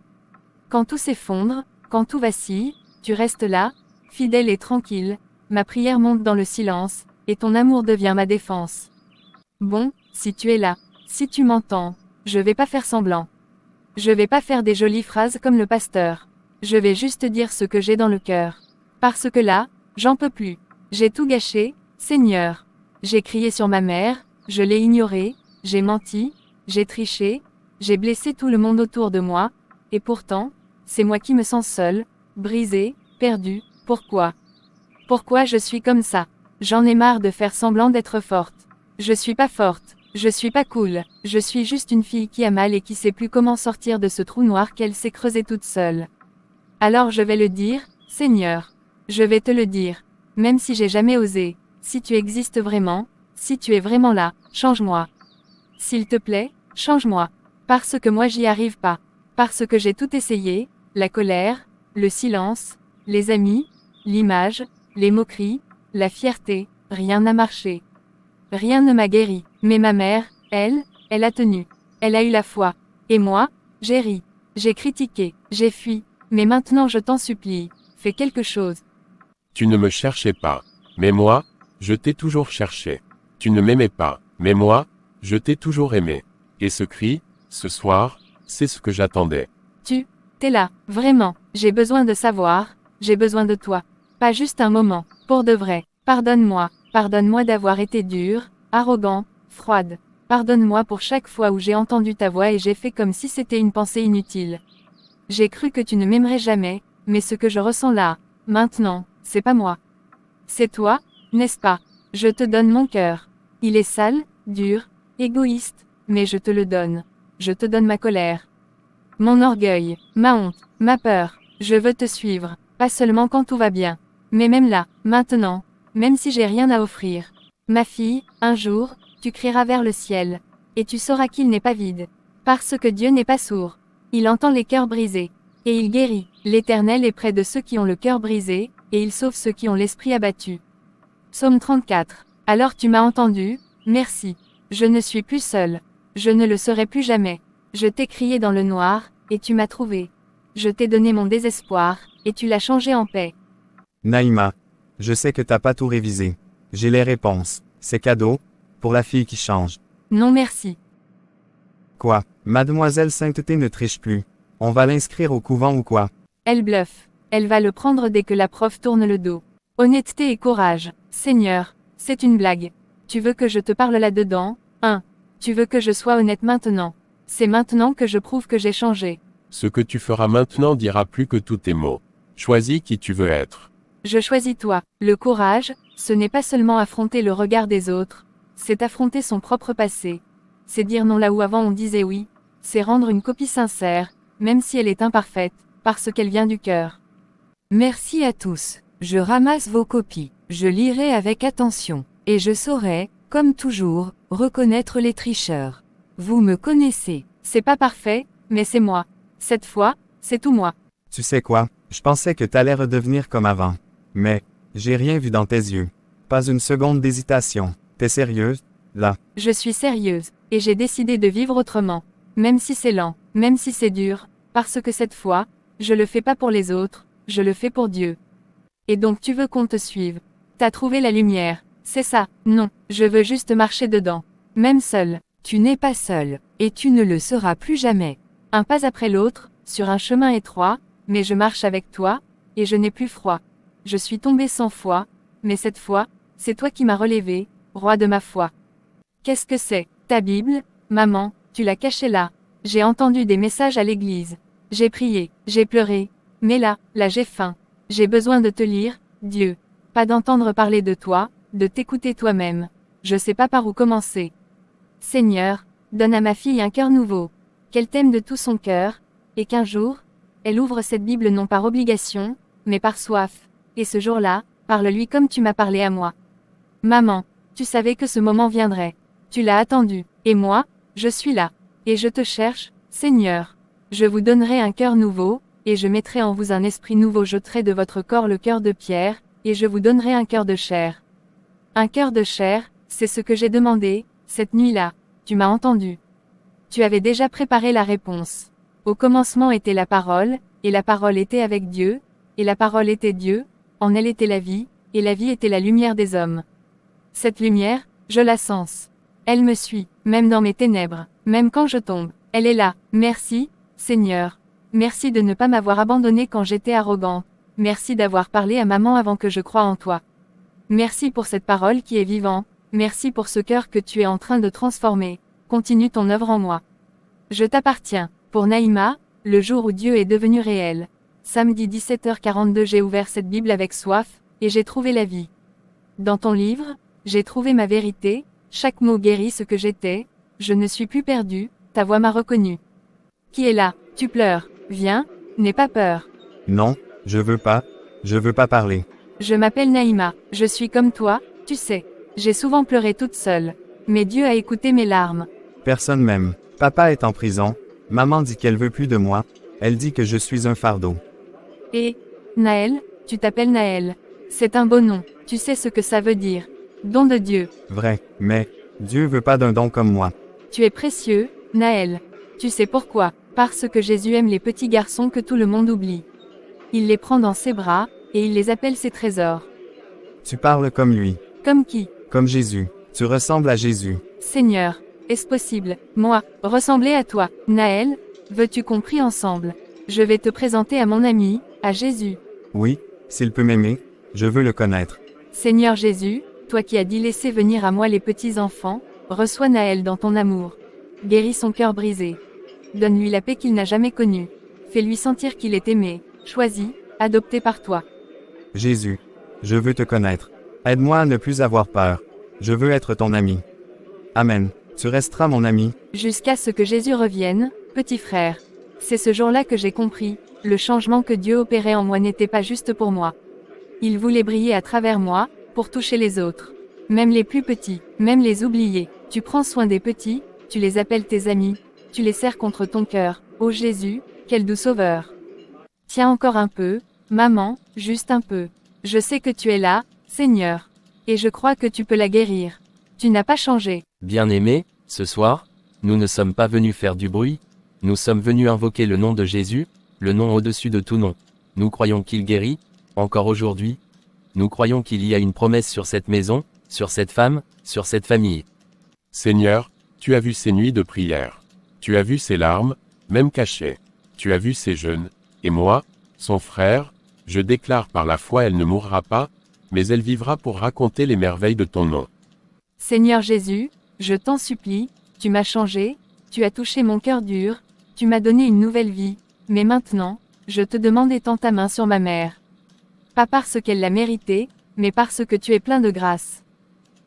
Quand tout s'effondre, quand tout vacille, tu restes là, fidèle et tranquille, ma prière monte dans le silence, et ton amour devient ma défense. Bon, si tu es là, si tu m'entends, je vais pas faire semblant. Je vais pas faire des jolies phrases comme le pasteur. Je vais juste dire ce que j'ai dans le cœur. Parce que là, j'en peux plus. J'ai tout gâché, Seigneur. J'ai crié sur ma mère, je l'ai ignorée, j'ai menti, j'ai triché, j'ai blessé tout le monde autour de moi, et pourtant, c'est moi qui me sens seule, brisée, perdue. Pourquoi? Pourquoi je suis comme ça? J'en ai marre de faire semblant d'être forte. Je suis pas forte, je suis pas cool, je suis juste une fille qui a mal et qui sait plus comment sortir de ce trou noir qu'elle s'est creusé toute seule. Alors je vais le dire, Seigneur. Je vais te le dire. Même si j'ai jamais osé, si tu existes vraiment, si tu es vraiment là, change-moi. S'il te plaît, change-moi. Parce que moi j'y arrive pas. Parce que j'ai tout essayé, la colère, le silence, les amis, l'image, les moqueries, la fierté, rien n'a marché. Rien ne m'a guéri. Mais ma mère, elle a tenu. Elle a eu la foi. Et moi, j'ai ri. J'ai critiqué. J'ai fui. Mais maintenant je t'en supplie, fais quelque chose. Tu ne me cherchais pas. Mais moi, je t'ai toujours cherché. Tu ne m'aimais pas. Mais moi, je t'ai toujours aimé. Et ce cri, ce soir, c'est ce que j'attendais. T'es là, vraiment. J'ai besoin de savoir, j'ai besoin de toi. Pas juste un moment, pour de vrai. Pardonne-moi d'avoir été dure, arrogant, froide. Pardonne-moi pour chaque fois où j'ai entendu ta voix et j'ai fait comme si c'était une pensée inutile. J'ai cru que tu ne m'aimerais jamais, mais ce que je ressens là, maintenant, c'est pas moi. C'est toi, n'est-ce pas? Je te donne mon cœur. Il est sale, dur, égoïste, mais je te le donne. Je te donne ma colère. Mon orgueil, ma honte, ma peur. Je veux te suivre, pas seulement quand tout va bien, mais même là, maintenant, même si j'ai rien à offrir. Ma fille, un jour, tu crieras vers le ciel, et tu sauras qu'il n'est pas vide. Parce que Dieu n'est pas sourd. Il entend les cœurs brisés. Et il guérit. L'Éternel est près de ceux qui ont le cœur brisé, et il sauve ceux qui ont l'esprit abattu. Psaume 34. Alors tu m'as entendu, merci. Je ne suis plus seule. Je ne le serai plus jamais. Je t'ai crié dans le noir, et tu m'as trouvé. Je t'ai donné mon désespoir, et tu l'as changé en paix. Naïma, je sais que t'as pas tout révisé. J'ai les réponses. C'est cadeau, pour la fille qui change. Non merci. Quoi? Mademoiselle Sainteté ne triche plus. On va l'inscrire au couvent ou quoi? Elle bluffe. Elle va le prendre dès que la prof tourne le dos. Honnêteté et courage. Seigneur, c'est une blague. Tu veux que je te parle là-dedans, hein? Tu veux que je sois honnête maintenant. C'est maintenant que je prouve que j'ai changé. Ce que tu feras maintenant dira plus que tous tes mots. Choisis qui tu veux être. Je choisis toi. Le courage, ce n'est pas seulement affronter le regard des autres, c'est affronter son propre passé. C'est dire non là où avant on disait oui. C'est rendre une copie sincère, même si elle est imparfaite, parce qu'elle vient du cœur. Merci à tous. Je ramasse vos copies. Je lirai avec attention. Et je saurai, comme toujours, reconnaître les tricheurs. Vous me connaissez. C'est pas parfait, mais c'est moi. Cette fois, c'est tout moi. Tu sais quoi? Je pensais que t'allais redevenir comme avant. Mais, j'ai rien vu dans tes yeux. Pas une seconde d'hésitation. T'es sérieuse, là? Je suis sérieuse, et j'ai décidé de vivre autrement. Même si c'est lent, même si c'est dur, parce que cette fois, je le fais pas pour les autres, je le fais pour Dieu. Et donc tu veux qu'on te suive. T'as trouvé la lumière, c'est ça? Non, je veux juste marcher dedans. Même seul. Tu n'es pas seul, et tu ne le seras plus jamais. Un pas après l'autre, sur un chemin étroit, mais je marche avec toi, et je n'ai plus froid. Je suis tombée 100 fois, mais cette fois, c'est toi qui m'as relevé, roi de ma foi. Qu'est-ce que c'est? Ta Bible? Maman, tu l'as cachée là. J'ai entendu des messages à l'église. J'ai prié, j'ai pleuré. Mais là j'ai faim. J'ai besoin de te lire, Dieu. Pas d'entendre parler de toi, de t'écouter toi-même. Je sais pas par où commencer. Seigneur, donne à ma fille un cœur nouveau. Qu'elle t'aime de tout son cœur, et qu'un jour, elle ouvre cette Bible non par obligation, mais par soif. Et ce jour-là, parle-lui comme tu m'as parlé à moi. Maman, tu savais que ce moment viendrait. Tu l'as attendu, et moi, je suis là. Et je te cherche, Seigneur. Je vous donnerai un cœur nouveau, et je mettrai en vous un esprit nouveau. J'ôterai de votre corps le cœur de pierre, et je vous donnerai un cœur de chair. Un cœur de chair, c'est ce que j'ai demandé, cette nuit-là. Tu m'as entendu. Tu avais déjà préparé la réponse. Au commencement était la parole, et la parole était avec Dieu, et la parole était Dieu, en elle était la vie, et la vie était la lumière des hommes. Cette lumière, je la sens. Elle me suit, même dans mes ténèbres, même quand je tombe, elle est là. Merci, Seigneur. Merci de ne pas m'avoir abandonné quand j'étais arrogante. Merci d'avoir parlé à maman avant que je croie en toi. Merci pour cette parole qui est vivante. Merci pour ce cœur que tu es en train de transformer. Continue ton œuvre en moi. Je t'appartiens. Pour Naïma, le jour où Dieu est devenu réel. Samedi 17h42, j'ai ouvert cette Bible avec soif, et j'ai trouvé la vie. Dans ton livre, j'ai trouvé ma vérité, chaque mot guérit ce que j'étais, je ne suis plus perdu, ta voix m'a reconnu. Qui est là? Tu pleures. Viens, n'aie pas peur. Non, je veux pas parler. Je m'appelle Naïma, je suis comme toi, tu sais. J'ai souvent pleuré toute seule. Mais Dieu a écouté mes larmes. Personne m'aime. Papa est en prison. Maman dit qu'elle veut plus de moi. Elle dit que je suis un fardeau. Et, Naël, tu t'appelles Naël. C'est un beau nom, tu sais ce que ça veut dire. Don de Dieu. Vrai, mais Dieu veut pas d'un don comme moi. Tu es précieux, Naël. Tu sais pourquoi? Parce que Jésus aime les petits garçons que tout le monde oublie. Il les prend dans ses bras, et il les appelle ses trésors. Tu parles comme lui. Comme qui? Comme Jésus. Tu ressembles à Jésus. Seigneur, est-ce possible, moi, ressembler à toi? Naël, veux-tu qu'on prie ensemble? Je vais te présenter à mon ami, à Jésus. Oui, s'il peut m'aimer, je veux le connaître. Seigneur Jésus, toi qui as dit laisser venir à moi les petits enfants, reçois Naël dans ton amour. Guéris son cœur brisé. Donne-lui la paix qu'il n'a jamais connue. Fais-lui sentir qu'il est aimé, choisi, adopté par toi. Jésus, je veux te connaître. Aide-moi à ne plus avoir peur. Je veux être ton ami. Amen. Tu resteras mon ami. Jusqu'à ce que Jésus revienne, petit frère. C'est ce jour-là que j'ai compris, le changement que Dieu opérait en moi n'était pas juste pour moi. Il voulait briller à travers moi, pour toucher les autres. Même les plus petits, même les oubliés. Tu prends soin des petits, tu les appelles tes amis, tu les serres contre ton cœur. Ô Jésus, quel doux sauveur. Tiens encore un peu, maman, juste un peu. Je sais que tu es là, Seigneur. Et je crois que tu peux la guérir. Tu n'as pas changé. Bien-aimés, ce soir, nous ne sommes pas venus faire du bruit, nous sommes venus invoquer le nom de Jésus, le nom au-dessus de tout nom. Nous croyons qu'il guérit, encore aujourd'hui. Nous croyons qu'il y a une promesse sur cette maison, sur cette femme, sur cette famille. Seigneur, tu as vu ces nuits de prière. Tu as vu ses larmes, même cachées. Tu as vu ses jeûnes. Et moi, son frère, je déclare par la foi elle ne mourra pas, mais elle vivra pour raconter les merveilles de ton nom. Seigneur Jésus, je t'en supplie, tu m'as changé, tu as touché mon cœur dur, tu m'as donné une nouvelle vie, mais maintenant, je te demande étends ta main sur ma mère. Pas parce qu'elle l'a mérité, mais parce que tu es plein de grâce.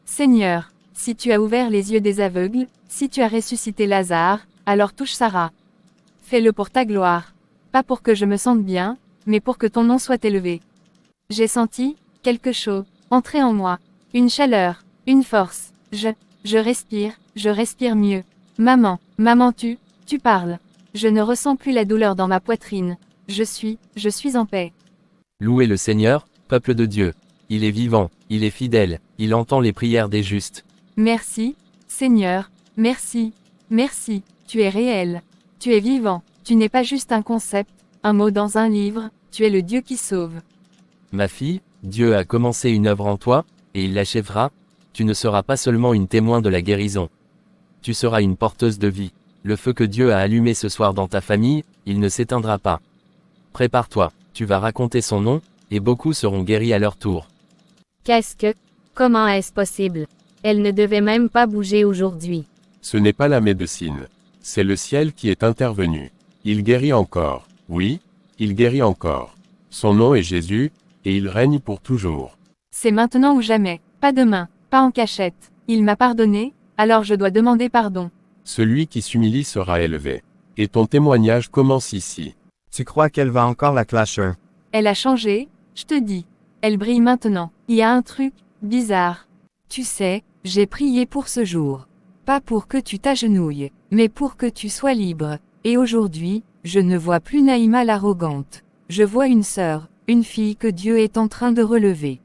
Seigneur, si tu as ouvert les yeux des aveugles, si tu as ressuscité Lazare, alors touche Sarah. Fais-le pour ta gloire. Pas pour que je me sente bien, mais pour que ton nom soit élevé. J'ai senti quelque chose entrer en moi, une chaleur, une force. Je respire mieux. Maman tu parles. Je ne ressens plus la douleur dans ma poitrine. Je suis en paix. Louez le Seigneur, peuple de Dieu. Il est vivant, il est fidèle, il entend les prières des justes. Merci, Seigneur, merci, tu es réel. Tu es vivant, tu n'es pas juste un concept, un mot dans un livre, tu es le Dieu qui sauve. Ma fille, Dieu a commencé une œuvre en toi, et il l'achèvera. Tu ne seras pas seulement une témoin de la guérison. Tu seras une porteuse de vie. Le feu que Dieu a allumé ce soir dans ta famille, il ne s'éteindra pas. Prépare-toi, tu vas raconter son nom, et beaucoup seront guéris à leur tour. Comment est-ce possible? Elle ne devait même pas bouger aujourd'hui. Ce n'est pas la médecine. C'est le ciel qui est intervenu. Il guérit encore. Oui, il guérit encore. Son nom est Jésus, et il règne pour toujours. C'est maintenant ou jamais, pas demain, pas en cachette. Il m'a pardonné, alors je dois demander pardon. Celui qui s'humilie sera élevé. Et ton témoignage commence ici. Tu crois qu'elle va encore la clasher? Elle a changé, je te dis. Elle brille maintenant. Il y a un truc bizarre. Tu sais, j'ai prié pour ce jour. Pas pour que tu t'agenouilles, mais pour que tu sois libre. Et aujourd'hui, je ne vois plus Naïma l'arrogante. Je vois une sœur, une fille que Dieu est en train de relever.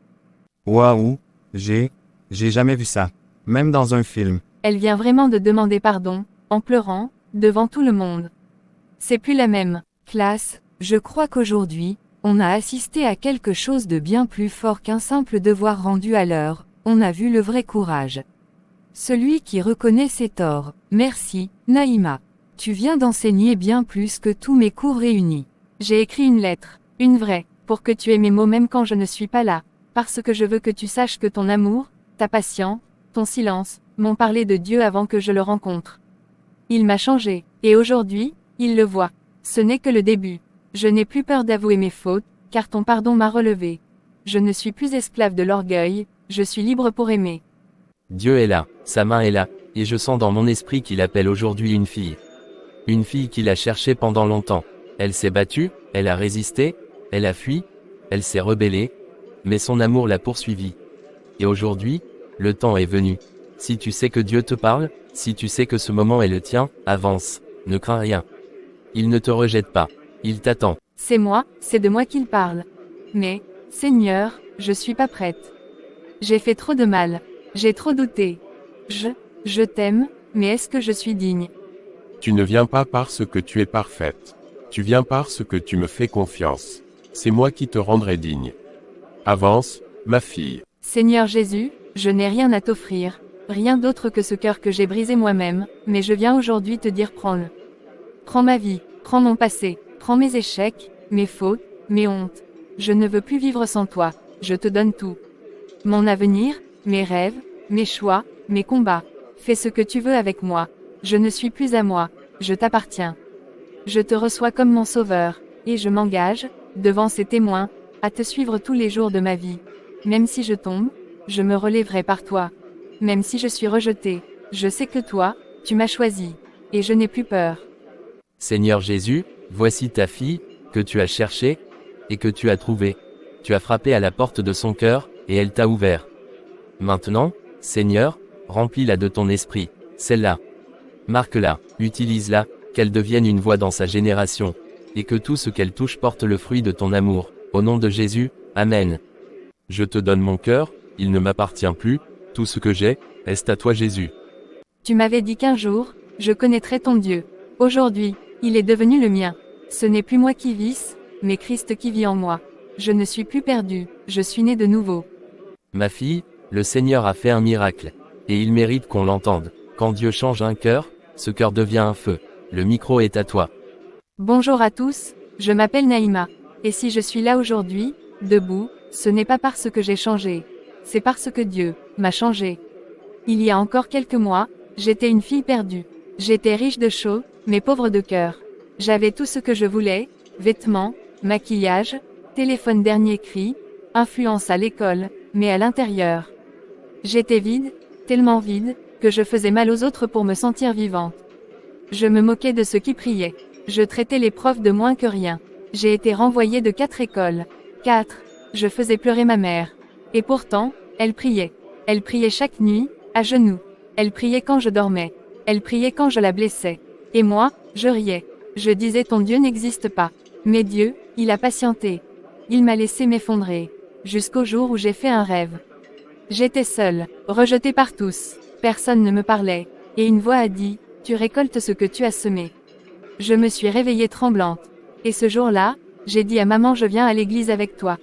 Waouh, j'ai jamais vu ça. Même dans un film. Elle vient vraiment de demander pardon, en pleurant, devant tout le monde. C'est plus la même. Classe, je crois qu'aujourd'hui, on a assisté à quelque chose de bien plus fort qu'un simple devoir rendu à l'heure, on a vu le vrai courage. Celui qui reconnaît ses torts. Merci, Naïma. Tu viens d'enseigner bien plus que tous mes cours réunis. J'ai écrit une lettre, une vraie, pour que tu aies mes mots même quand je ne suis pas là, parce que je veux que tu saches que ton amour, ta patience, ton silence, m'ont parlé de Dieu avant que je le rencontre. Il m'a changé, et aujourd'hui, il le voit. Ce n'est que le début. Je n'ai plus peur d'avouer mes fautes, car ton pardon m'a relevé. Je ne suis plus esclave de l'orgueil, je suis libre pour aimer. Dieu est là, sa main est là, et je sens dans mon esprit qu'il appelle aujourd'hui une fille. Une fille qu'il a cherchée pendant longtemps. Elle s'est battue, elle a résisté, elle a fui, elle s'est rebellée, mais son amour l'a poursuivie. Et aujourd'hui, le temps est venu. Si tu sais que Dieu te parle, si tu sais que ce moment est le tien, avance, ne crains rien. Il ne te rejette pas, il t'attend. C'est moi, c'est de moi qu'il parle. Mais, Seigneur, je suis pas prête. J'ai fait trop de mal, j'ai trop douté. Je t'aime, mais est-ce que je suis digne? Tu ne viens pas parce que tu es parfaite. Tu viens parce que tu me fais confiance. C'est moi qui te rendrai digne. Avance, ma fille. Seigneur Jésus, je n'ai rien à t'offrir, rien d'autre que ce cœur que j'ai brisé moi-même, mais je viens aujourd'hui te dire prends-le. Prends ma vie, prends mon passé, prends mes échecs, mes fautes, mes hontes. Je ne veux plus vivre sans toi, je te donne tout. Mon avenir, mes rêves, mes choix, mes combats. Fais ce que tu veux avec moi. Je ne suis plus à moi, je t'appartiens. Je te reçois comme mon sauveur, et je m'engage, devant ces témoins, à te suivre tous les jours de ma vie. Même si je tombe, je me relèverai par toi. Même si je suis rejeté, je sais que toi, tu m'as choisi, et je n'ai plus peur. Seigneur Jésus, voici ta fille, que tu as cherchée, et que tu as trouvée. Tu as frappé à la porte de son cœur, et elle t'a ouvert. Maintenant, Seigneur, remplis-la de ton esprit, celle-là. Marque-la, utilise-la, qu'elle devienne une voix dans sa génération, et que tout ce qu'elle touche porte le fruit de ton amour. Au nom de Jésus, Amen. Je te donne mon cœur, il ne m'appartient plus, tout ce que j'ai, est à toi Jésus. Tu m'avais dit qu'un jour, je connaîtrais ton Dieu. Aujourd'hui, il est devenu le mien. Ce n'est plus moi qui vis, mais Christ qui vit en moi. Je ne suis plus perdu, je suis né de nouveau. Ma fille, le Seigneur a fait un miracle. Et il mérite qu'on l'entende. Quand Dieu change un cœur, ce cœur devient un feu. Le micro est à toi. Bonjour à tous, je m'appelle Naïma. Et si je suis là aujourd'hui, debout, ce n'est pas parce que j'ai changé. C'est parce que Dieu m'a changé. Il y a encore quelques mois, j'étais une fille perdue. J'étais riche de chaud, mais pauvre de cœur. J'avais tout ce que je voulais, vêtements, maquillage, téléphone dernier cri, influence à l'école, mais à l'intérieur. J'étais vide, tellement vide, que je faisais mal aux autres pour me sentir vivante. Je me moquais de ceux qui priaient. Je traitais les profs de moins que rien. J'ai été renvoyée de 4 écoles. 4. Je faisais pleurer ma mère. Et pourtant, elle priait. Elle priait chaque nuit, à genoux. Elle priait quand je dormais. Elle priait quand je la blessais. Et moi, je riais. Je disais ton Dieu n'existe pas. Mais Dieu, il a patienté. Il m'a laissé m'effondrer. Jusqu'au jour où j'ai fait un rêve. J'étais seule, rejetée par tous. Personne ne me parlait. Et une voix a dit, tu récoltes ce que tu as semé. Je me suis réveillée tremblante. Et ce jour-là, j'ai dit à maman je viens à l'église avec toi.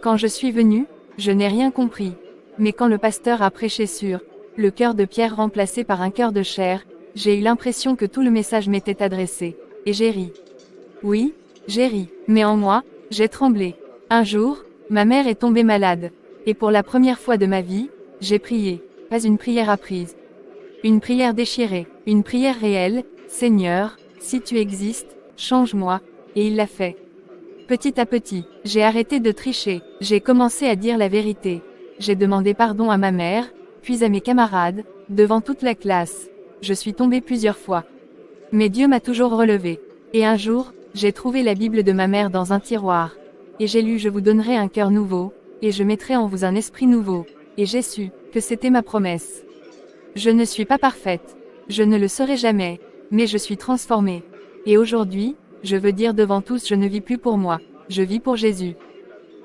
Quand je suis venue, je n'ai rien compris. Mais quand le pasteur a prêché sur le cœur de pierre remplacé par un cœur de chair, j'ai eu l'impression que tout le message m'était adressé. Et j'ai ri. Oui, j'ai ri. Mais en moi, j'ai tremblé. Un jour, ma mère est tombée malade. Et pour la première fois de ma vie, j'ai prié. Pas une prière apprise. Une prière déchirée. Une prière réelle, Seigneur, si tu existes, change-moi, et il l'a fait. Petit à petit, j'ai arrêté de tricher, j'ai commencé à dire la vérité. J'ai demandé pardon à ma mère, puis à mes camarades, devant toute la classe. Je suis tombée plusieurs fois. Mais Dieu m'a toujours relevée. Et un jour, j'ai trouvé la Bible de ma mère dans un tiroir. Et j'ai lu « Je vous donnerai un cœur nouveau, et je mettrai en vous un esprit nouveau ». Et j'ai su que c'était ma promesse. Je ne suis pas parfaite. Je ne le serai jamais. Mais je suis transformée. Et aujourd'hui, je veux dire devant tous, je ne vis plus pour moi. Je vis pour Jésus.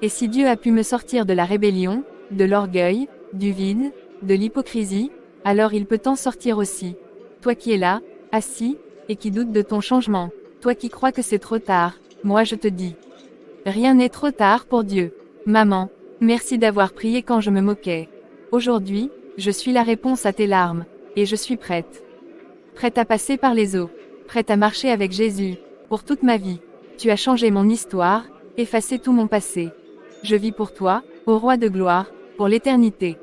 Et si Dieu a pu me sortir de la rébellion, de l'orgueil, du vide, de l'hypocrisie, alors il peut t'en sortir aussi. Toi qui es là, assis, et qui doutes de ton changement. Toi qui crois que c'est trop tard, moi je te dis. Rien n'est trop tard pour Dieu. Maman, merci d'avoir prié quand je me moquais. Aujourd'hui, je suis la réponse à tes larmes, et je suis prête. Prête à passer par les eaux. Prête à marcher avec Jésus, pour toute ma vie. Tu as changé mon histoire, effacé tout mon passé. Je vis pour toi, ô roi de gloire, pour l'éternité.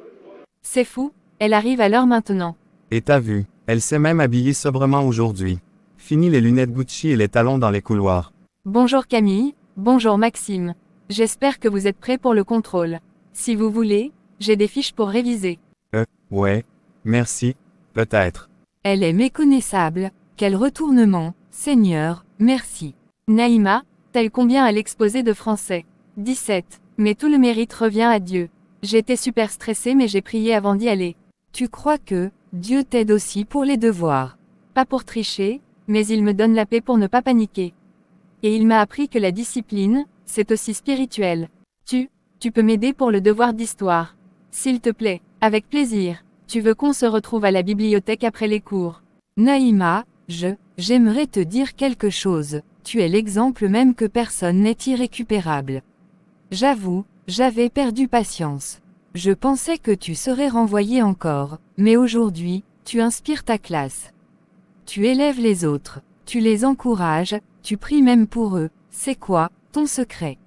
C'est fou, elle arrive à l'heure maintenant. Et t'as vu, elle s'est même habillée sobrement aujourd'hui. Fini les lunettes Gucci et les talons dans les couloirs. Bonjour Camille, bonjour Maxime. J'espère que vous êtes prêts pour le contrôle. Si vous voulez, j'ai des fiches pour réviser. Ouais. Merci. Peut-être. Elle est méconnaissable. Quel retournement, Seigneur, merci. Naïma, t'as eu combien à l'exposé de français? 17. Mais tout le mérite revient à Dieu. J'étais super stressée mais j'ai prié avant d'y aller. Tu crois que Dieu t'aide aussi pour les devoirs? Pas pour tricher, mais il me donne la paix pour ne pas paniquer. Et il m'a appris que la discipline, c'est aussi spirituel. Tu peux m'aider pour le devoir d'histoire. S'il te plaît, avec plaisir. Tu veux qu'on se retrouve à la bibliothèque après les cours? Naïma, j'aimerais te dire quelque chose. Tu es l'exemple même que personne n'est irrécupérable. J'avoue, j'avais perdu patience. Je pensais que tu serais renvoyé encore, mais aujourd'hui, tu inspires ta classe. Tu élèves les autres, tu les encourages, tu pries même pour eux. C'est quoi, ton secret?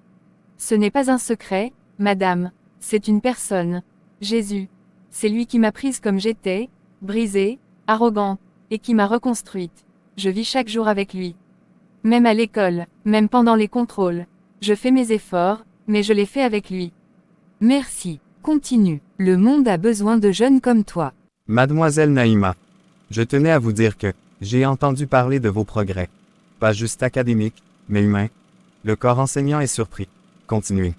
Ce n'est pas un secret, madame, c'est une personne. Jésus. C'est lui qui m'a prise comme j'étais, brisée, arrogante, et qui m'a reconstruite. Je vis chaque jour avec lui. Même à l'école, même pendant les contrôles. Je fais mes efforts, mais je les fais avec lui. Merci, continue. Le monde a besoin de jeunes comme toi. Mademoiselle Naïma. Je tenais à vous dire que j'ai entendu parler de vos progrès. Pas juste académiques, mais humains. Le corps enseignant est surpris. Continuez.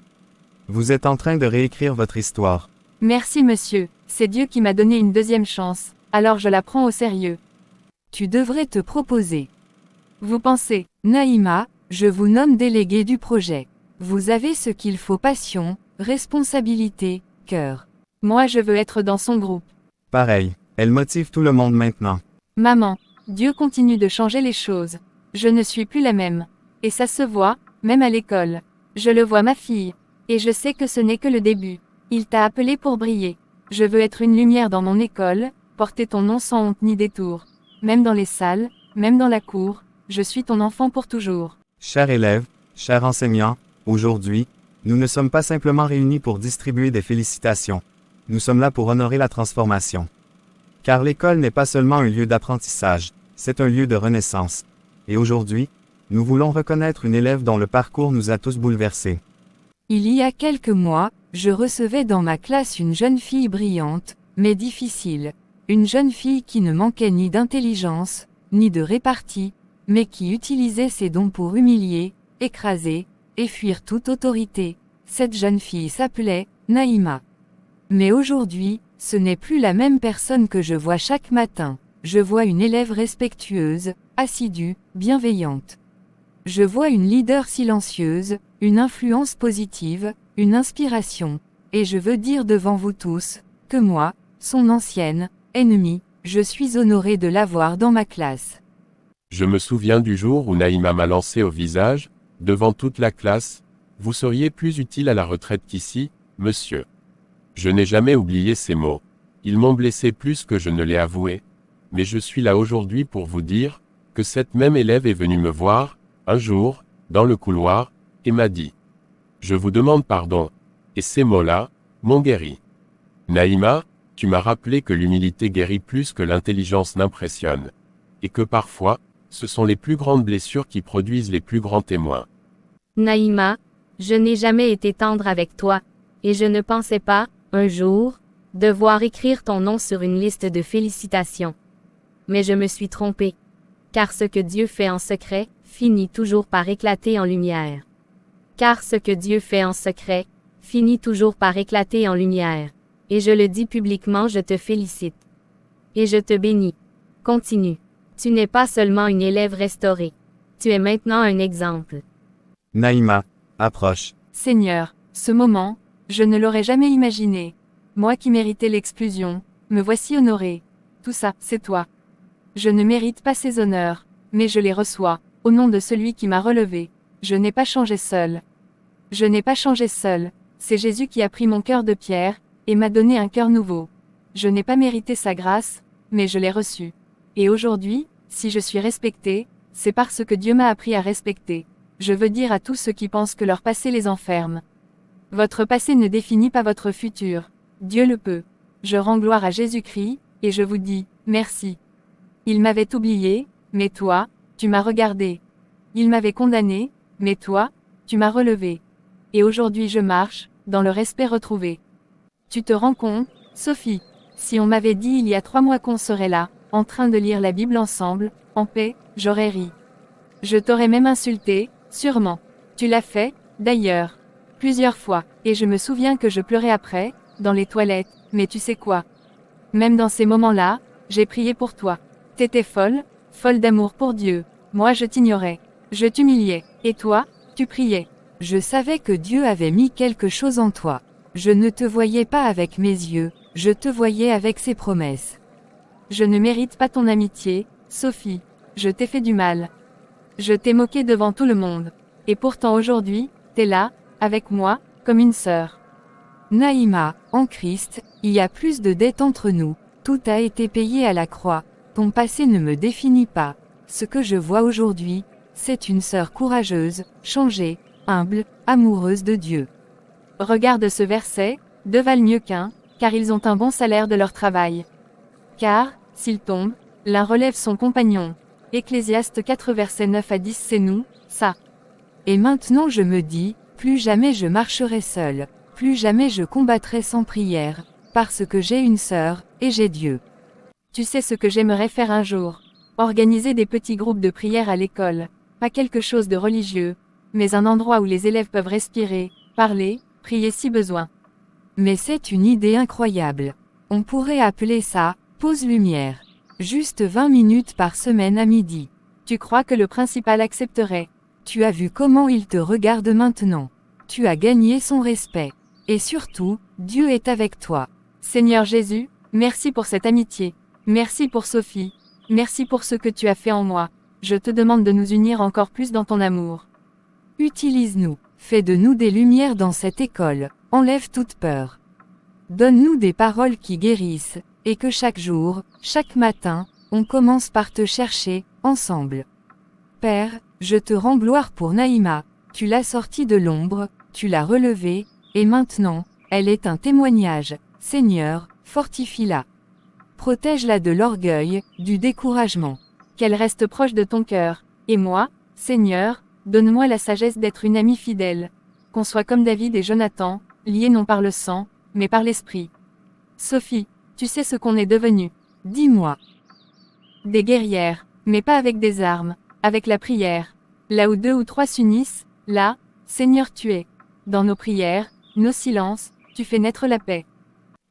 Vous êtes en train de réécrire votre histoire. Merci monsieur, c'est Dieu qui m'a donné une deuxième chance, alors je la prends au sérieux. Tu devrais te proposer. Vous pensez? Naïma, je vous nomme délégué du projet. Vous avez ce qu'il faut: passion, responsabilité, cœur. Moi je veux être dans son groupe. Pareil, elle motive tout le monde maintenant. Maman, Dieu continue de changer les choses. Je ne suis plus la même. Et ça se voit, même à l'école. Je le vois ma fille. Et je sais que ce n'est que le début. Il t'a appelé pour briller. Je veux être une lumière dans mon école, porter ton nom sans honte ni détour. Même dans les salles, même dans la cour, je suis ton enfant pour toujours. Chers élèves, chers enseignants, aujourd'hui, nous ne sommes pas simplement réunis pour distribuer des félicitations. Nous sommes là pour honorer la transformation. Car l'école n'est pas seulement un lieu d'apprentissage, c'est un lieu de renaissance. Et aujourd'hui, nous voulons reconnaître une élève dont le parcours nous a tous bouleversés. Il y a quelques mois, je recevais dans ma classe une jeune fille brillante, mais difficile. Une jeune fille qui ne manquait ni d'intelligence, ni de répartie, mais qui utilisait ses dons pour humilier, écraser, et fuir toute autorité. Cette jeune fille s'appelait Naïma. Mais aujourd'hui, ce n'est plus la même personne que je vois chaque matin. Je vois une élève respectueuse, assidue, bienveillante. Je vois une leader silencieuse, une influence positive, une inspiration. Et je veux dire devant vous tous, que moi, son ancienne ennemie, je suis honoré de l'avoir dans ma classe. Je me souviens du jour où Naïma m'a lancé au visage, devant toute la classe, « Vous seriez plus utile à la retraite qu'ici, monsieur. » Je n'ai jamais oublié ces mots. Ils m'ont blessé plus que je ne l'ai avoué. Mais je suis là aujourd'hui pour vous dire, que cette même élève est venue me voir, un jour, dans le couloir, et m'a dit « Je vous demande pardon. » Et ces mots-là, m'ont guéri. Naïma, tu m'as rappelé que l'humilité guérit plus que l'intelligence n'impressionne. Et que parfois, Ce sont les plus grandes blessures qui produisent les plus grands témoins. Naïma, je n'ai jamais été tendre avec toi, et je ne pensais pas, un jour, devoir écrire ton nom sur une liste de félicitations. Mais je me suis trompée. Car ce que Dieu fait en secret, finit toujours par éclater en lumière. Car ce que Dieu fait en secret, finit toujours par éclater en lumière. Et je le dis publiquement, je te félicite. Et je te bénis. Continue. Tu n'es pas seulement une élève restaurée. Tu es maintenant un exemple. Naïma, approche. Seigneur, ce moment, je ne l'aurais jamais imaginé. Moi qui méritais l'exclusion, me voici honoré. Tout ça, c'est toi. Je ne mérite pas ces honneurs, mais je les reçois, au nom de celui qui m'a relevé. Je n'ai pas changé seul. Je n'ai pas changé seul. C'est Jésus qui a pris mon cœur de pierre, et m'a donné un cœur nouveau. Je n'ai pas mérité sa grâce, mais je l'ai reçue. Et aujourd'hui, si je suis respecté, c'est parce que Dieu m'a appris à respecter. Je veux dire à tous ceux qui pensent que leur passé les enferme. Votre passé ne définit pas votre futur. Dieu le peut. Je rends gloire à Jésus-Christ, et je vous dis, merci. Il m'avait oublié, mais toi, tu m'as regardé. Il m'avait condamné, mais toi, tu m'as relevé. Et aujourd'hui je marche, dans le respect retrouvé. Tu te rends compte, Sophie, si on m'avait dit il y a 3 mois qu'on serait là, en train de lire la Bible ensemble, en paix, j'aurais ri. Je t'aurais même insulté, sûrement. Tu l'as fait, d'ailleurs. Plusieurs fois, et je me souviens que je pleurais après, dans les toilettes, mais tu sais quoi? Même dans ces moments-là, j'ai prié pour toi. T'étais folle, folle d'amour pour Dieu. Moi je t'ignorais. Je t'humiliais. Et toi, tu priais. Je savais que Dieu avait mis quelque chose en toi. Je ne te voyais pas avec mes yeux, je te voyais avec ses promesses. Je ne mérite pas ton amitié, Sophie. Je t'ai fait du mal. Je t'ai moqué devant tout le monde. Et pourtant aujourd'hui, t'es là, avec moi, comme une sœur. Naïma, en Christ, il y a plus de dettes entre nous. Tout a été payé à la croix. Ton passé ne me définit pas. Ce que je vois aujourd'hui, c'est une sœur courageuse, changée, humble, amoureuse de Dieu. Regarde ce verset, 2 valent mieux qu'un, car ils ont un bon salaire de leur travail. Car, s'ils tombent, l'un relève son compagnon. Ecclésiaste 4 versets 9 à 10 c'est nous, ça. Et maintenant je me dis, plus jamais je marcherai seul, plus jamais je combattrai sans prière, parce que j'ai une sœur, et j'ai Dieu. Tu sais ce que j'aimerais faire un jour? Organiser des petits groupes de prière à l'école, pas quelque chose de religieux, mais un endroit où les élèves peuvent respirer, parler, prier si besoin. Mais c'est une idée incroyable. On pourrait appeler ça, pause lumière. Juste 20 minutes par semaine à midi. Tu crois que le principal accepterait? Tu as vu comment il te regarde maintenant. Tu as gagné son respect. Et surtout, Dieu est avec toi. Seigneur Jésus, merci pour cette amitié. Merci pour Sophie. Merci pour ce que tu as fait en moi. Je te demande de nous unir encore plus dans ton amour. Utilise-nous. Fais de nous des lumières dans cette école. Enlève toute peur. Donne-nous des paroles qui guérissent, et que chaque jour, chaque matin, on commence par te chercher, ensemble. Père, je te rends gloire pour Naïma. Tu l'as sortie de l'ombre, tu l'as relevée, et maintenant, elle est un témoignage. Seigneur, fortifie-la. Protège-la de l'orgueil, du découragement. Qu'elle reste proche de ton cœur. Et moi, Seigneur, donne-moi la sagesse d'être une amie fidèle. Qu'on soit comme David et Jonathan, liés non par le sang, mais par l'esprit. Sophie, tu sais ce qu'on est devenu. Dis-moi. Des guerrières, mais pas avec des armes, avec la prière. Là où 2 ou 3 s'unissent, là, Seigneur tu es. Dans nos prières, nos silences, tu fais naître la paix.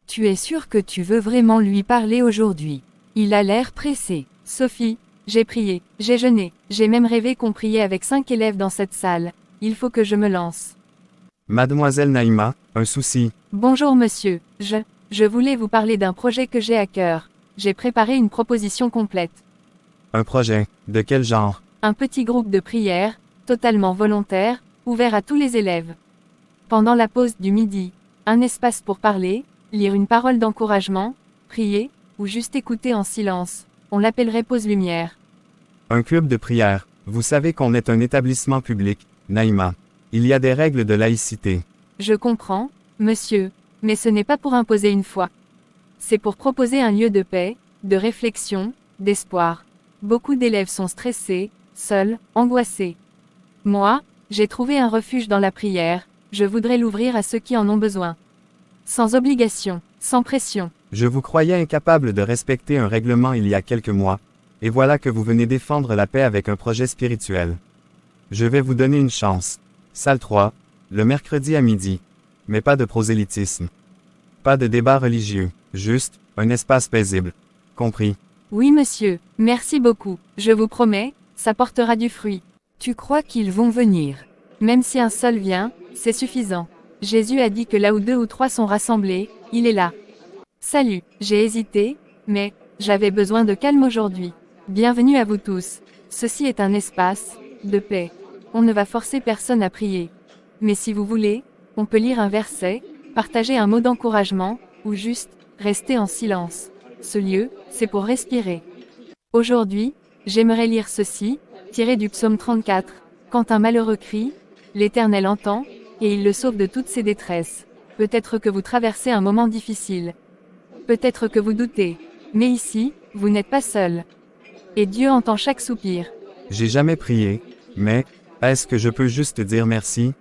Tu es sûr que tu veux vraiment lui parler aujourd'hui? Il a l'air pressé. Sophie, j'ai prié, j'ai jeûné, j'ai même rêvé qu'on priait avec 5 élèves dans cette salle. Il faut que je me lance. Mademoiselle Naïma, un souci. Bonjour monsieur, je voulais vous parler d'un projet que j'ai à cœur. J'ai préparé une proposition complète. Un projet, de quel genre? Un petit groupe de prière, totalement volontaire, ouvert à tous les élèves. Pendant la pause du midi, un espace pour parler, lire une parole d'encouragement, prier, ou juste écouter en silence. On l'appellerait pause lumière. Un club de prière. Vous savez qu'on est un établissement public, Naïma. Il y a des règles de laïcité. Je comprends, monsieur, mais ce n'est pas pour imposer une foi. C'est pour proposer un lieu de paix, de réflexion, d'espoir. Beaucoup d'élèves sont stressés, seuls, angoissés. Moi, j'ai trouvé un refuge dans la prière, je voudrais l'ouvrir à ceux qui en ont besoin. Sans obligation, sans pression. Je vous croyais incapable de respecter un règlement il y a quelques mois, et voilà que vous venez défendre la paix avec un projet spirituel. Je vais vous donner une chance. Salle 3, le mercredi à midi. Mais pas de prosélytisme. Pas de débat religieux, juste, un espace paisible. Compris. Oui monsieur, merci beaucoup, je vous promets, ça portera du fruit. Tu crois qu'ils vont venir? Même si un seul vient, c'est suffisant. Jésus a dit que là où 2 ou 3 sont rassemblés, il est là. Salut, j'ai hésité, mais j'avais besoin de calme aujourd'hui. Bienvenue à vous tous. Ceci est un espace de paix. On ne va forcer personne à prier. Mais si vous voulez, on peut lire un verset, partager un mot d'encouragement, ou juste rester en silence. Ce lieu, c'est pour respirer. Aujourd'hui, j'aimerais lire ceci, tiré du psaume 34. Quand un malheureux crie, l'Éternel entend, et il le sauve de toutes ses détresses. Peut-être que vous traversez un moment difficile. Peut-être que vous doutez. Mais ici, vous n'êtes pas seul. Et Dieu entend chaque soupir. J'ai jamais prié, mais, est-ce que je peux juste dire merci?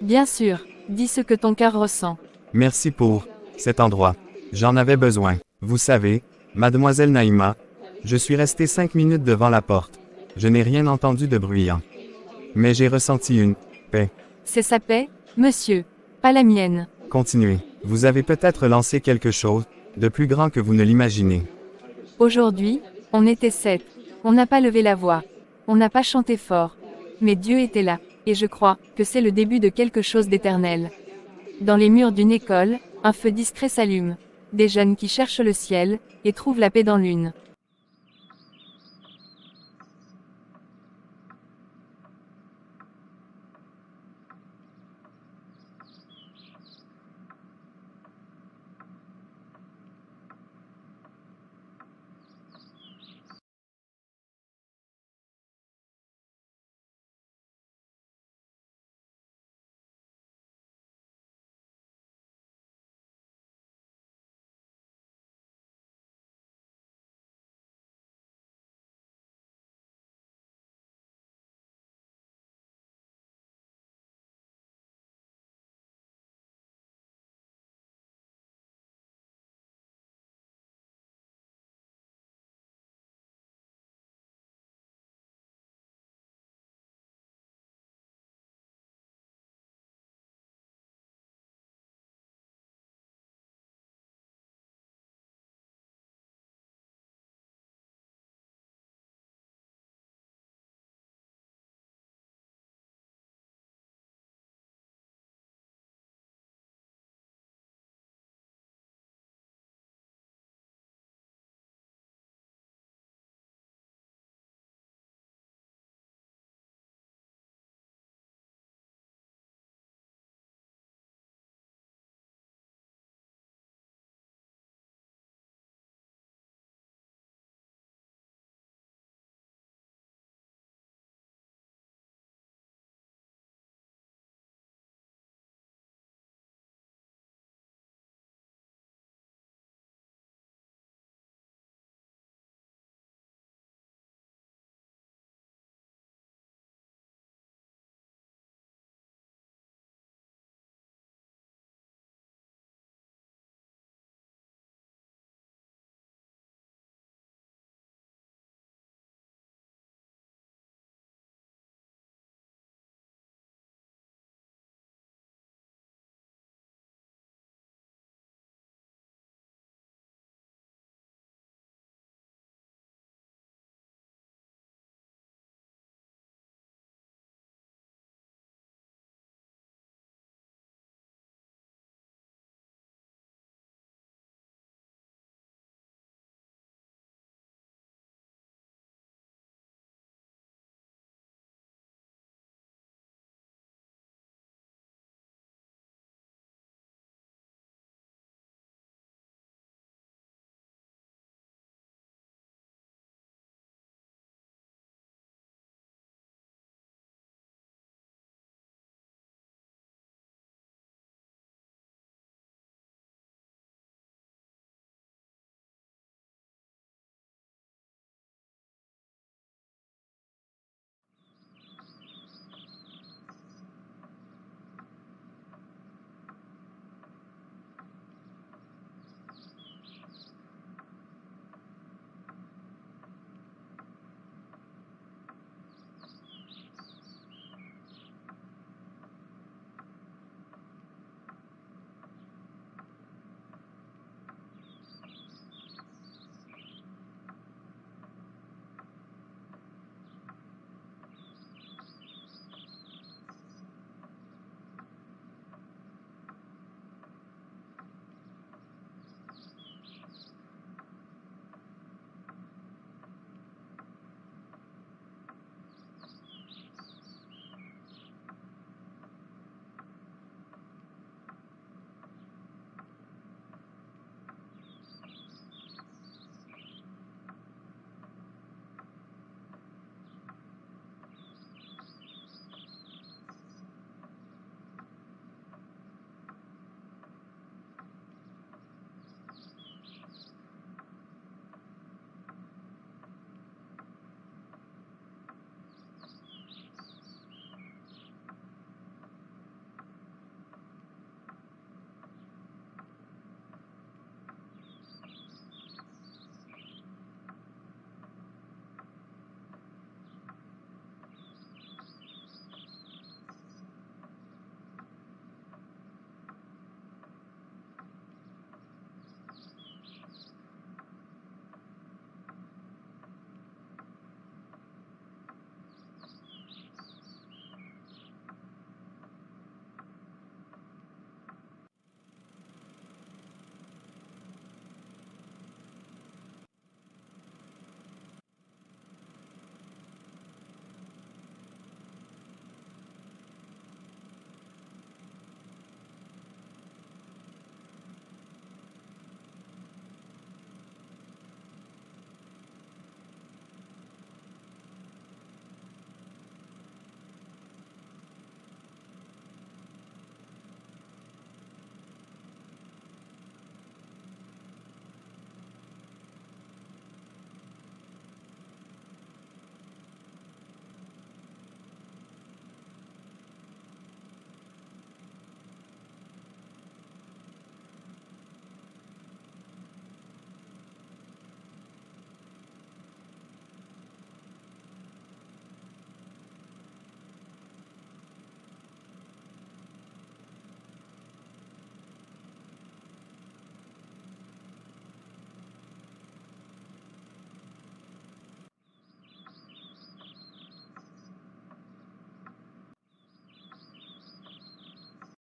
Bien sûr, dis ce que ton cœur ressent. Merci pour cet endroit. J'en avais besoin. Vous savez, mademoiselle Naïma, je suis resté 5 minutes devant la porte. Je n'ai rien entendu de bruyant. Mais j'ai ressenti une paix. C'est sa paix, monsieur. Pas la mienne. Continuez. Vous avez peut-être lancé quelque chose de plus grand que vous ne l'imaginez. Aujourd'hui, on était 7. On n'a pas levé la voix. On n'a pas chanté fort. Mais Dieu était là, et je crois que c'est le début de quelque chose d'éternel. Dans les murs d'une école, un feu discret s'allume. Des jeunes qui cherchent le ciel, et trouvent la paix dans l'une.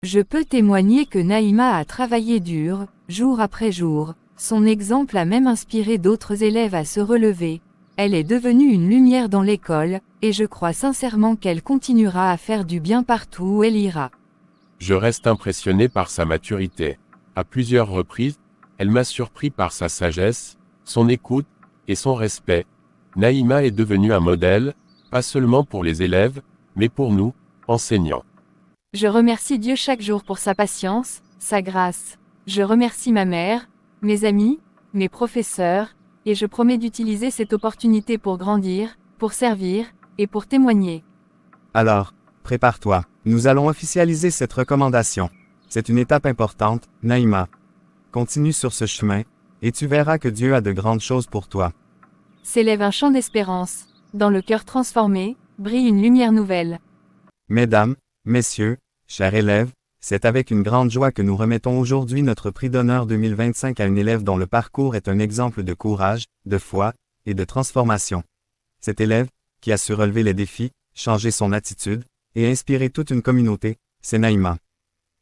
Je peux témoigner que Naïma a travaillé dur, jour après jour. Son exemple a même inspiré d'autres élèves à se relever. Elle est devenue une lumière dans l'école, et je crois sincèrement qu'elle continuera à faire du bien partout où elle ira. Je reste impressionné par sa maturité. À plusieurs reprises, elle m'a surpris par sa sagesse, son écoute, et son respect. Naïma est devenue un modèle, pas seulement pour les élèves, mais pour nous, enseignants. Je remercie Dieu chaque jour pour sa patience, sa grâce. Je remercie ma mère, mes amis, mes professeurs, et je promets d'utiliser cette opportunité pour grandir, pour servir, et pour témoigner. Alors, prépare-toi. Nous allons officialiser cette recommandation. C'est une étape importante, Naïma. Continue sur ce chemin, et tu verras que Dieu a de grandes choses pour toi. S'élève un chant d'espérance. Dans le cœur transformé, brille une lumière nouvelle. Mesdames, messieurs, chers élèves, c'est avec une grande joie que nous remettons aujourd'hui notre prix d'honneur 2025 à une élève dont le parcours est un exemple de courage, de foi et de transformation. Cet élève, qui a su relever les défis, changer son attitude et inspirer toute une communauté, c'est Naïma.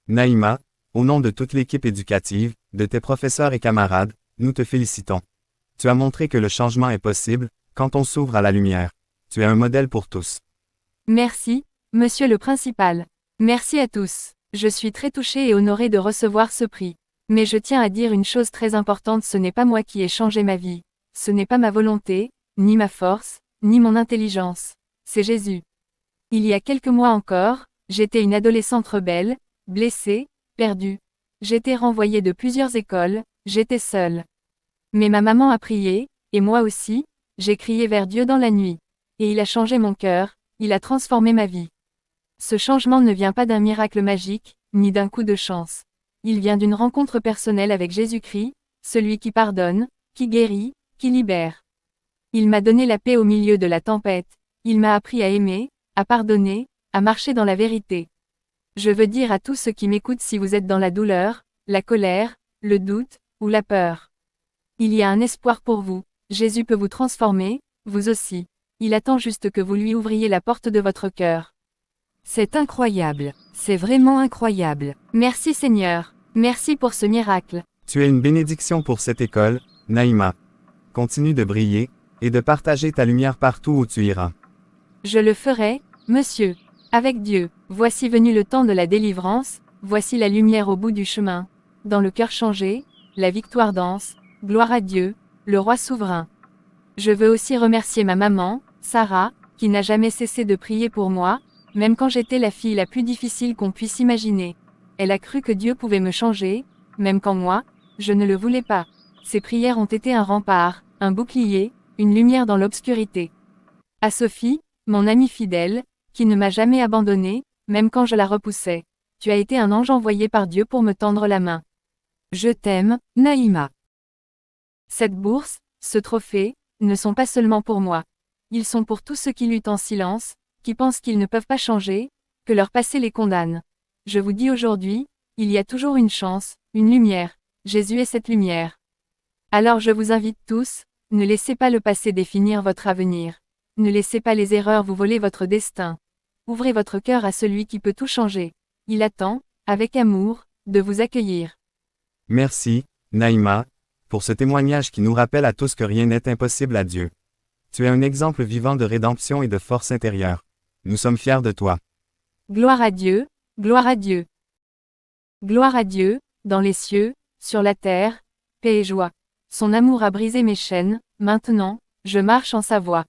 Naïma, au nom de toute l'équipe éducative, de tes professeurs et camarades, nous te félicitons. Tu as montré que le changement est possible quand on s'ouvre à la lumière. Tu es un modèle pour tous. Merci, monsieur le principal. Merci à tous. Je suis très touchée et honorée de recevoir ce prix. Mais je tiens à dire une chose très importante, ce n'est pas moi qui ai changé ma vie. Ce n'est pas ma volonté, ni ma force, ni mon intelligence. C'est Jésus. Il y a quelques mois encore, j'étais une adolescente rebelle, blessée, perdue. J'étais renvoyée de plusieurs écoles, j'étais seule. Mais ma maman a prié, et moi aussi, j'ai crié vers Dieu dans la nuit. Et il a changé mon cœur, il a transformé ma vie. Ce changement ne vient pas d'un miracle magique, ni d'un coup de chance. Il vient d'une rencontre personnelle avec Jésus-Christ, celui qui pardonne, qui guérit, qui libère. Il m'a donné la paix au milieu de la tempête, il m'a appris à aimer, à pardonner, à marcher dans la vérité. Je veux dire à tous ceux qui m'écoutent, si vous êtes dans la douleur, la colère, le doute, ou la peur. Il y a un espoir pour vous, Jésus peut vous transformer, vous aussi. Il attend juste que vous lui ouvriez la porte de votre cœur. C'est incroyable, c'est vraiment incroyable. Merci Seigneur, merci pour ce miracle. Tu es une bénédiction pour cette école, Naïma. Continue de briller, et de partager ta lumière partout où tu iras. Je le ferai, monsieur. Avec Dieu, voici venu le temps de la délivrance, voici la lumière au bout du chemin. Dans le cœur changé, la victoire danse, gloire à Dieu, le roi souverain. Je veux aussi remercier ma maman, Sarah, qui n'a jamais cessé de prier pour moi, même quand j'étais la fille la plus difficile qu'on puisse imaginer. Elle a cru que Dieu pouvait me changer, même quand moi, je ne le voulais pas. Ses prières ont été un rempart, un bouclier, une lumière dans l'obscurité. À Sophie, mon amie fidèle, qui ne m'a jamais abandonnée, même quand je la repoussais. Tu as été un ange envoyé par Dieu pour me tendre la main. Je t'aime, Naïma. Cette bourse, ce trophée, ne sont pas seulement pour moi. Ils sont pour tous ceux qui luttent en silence, qui pensent qu'ils ne peuvent pas changer, que leur passé les condamne. Je vous dis aujourd'hui, il y a toujours une chance, une lumière. Jésus est cette lumière. Alors je vous invite tous, ne laissez pas le passé définir votre avenir. Ne laissez pas les erreurs vous voler votre destin. Ouvrez votre cœur à celui qui peut tout changer. Il attend, avec amour, de vous accueillir. Merci, Naïma, pour ce témoignage qui nous rappelle à tous que rien n'est impossible à Dieu. Tu es un exemple vivant de rédemption et de force intérieure. Nous sommes fiers de toi. Gloire à Dieu, gloire à Dieu. Gloire à Dieu, dans les cieux, sur la terre, paix et joie. Son amour a brisé mes chaînes, maintenant, je marche en sa voie.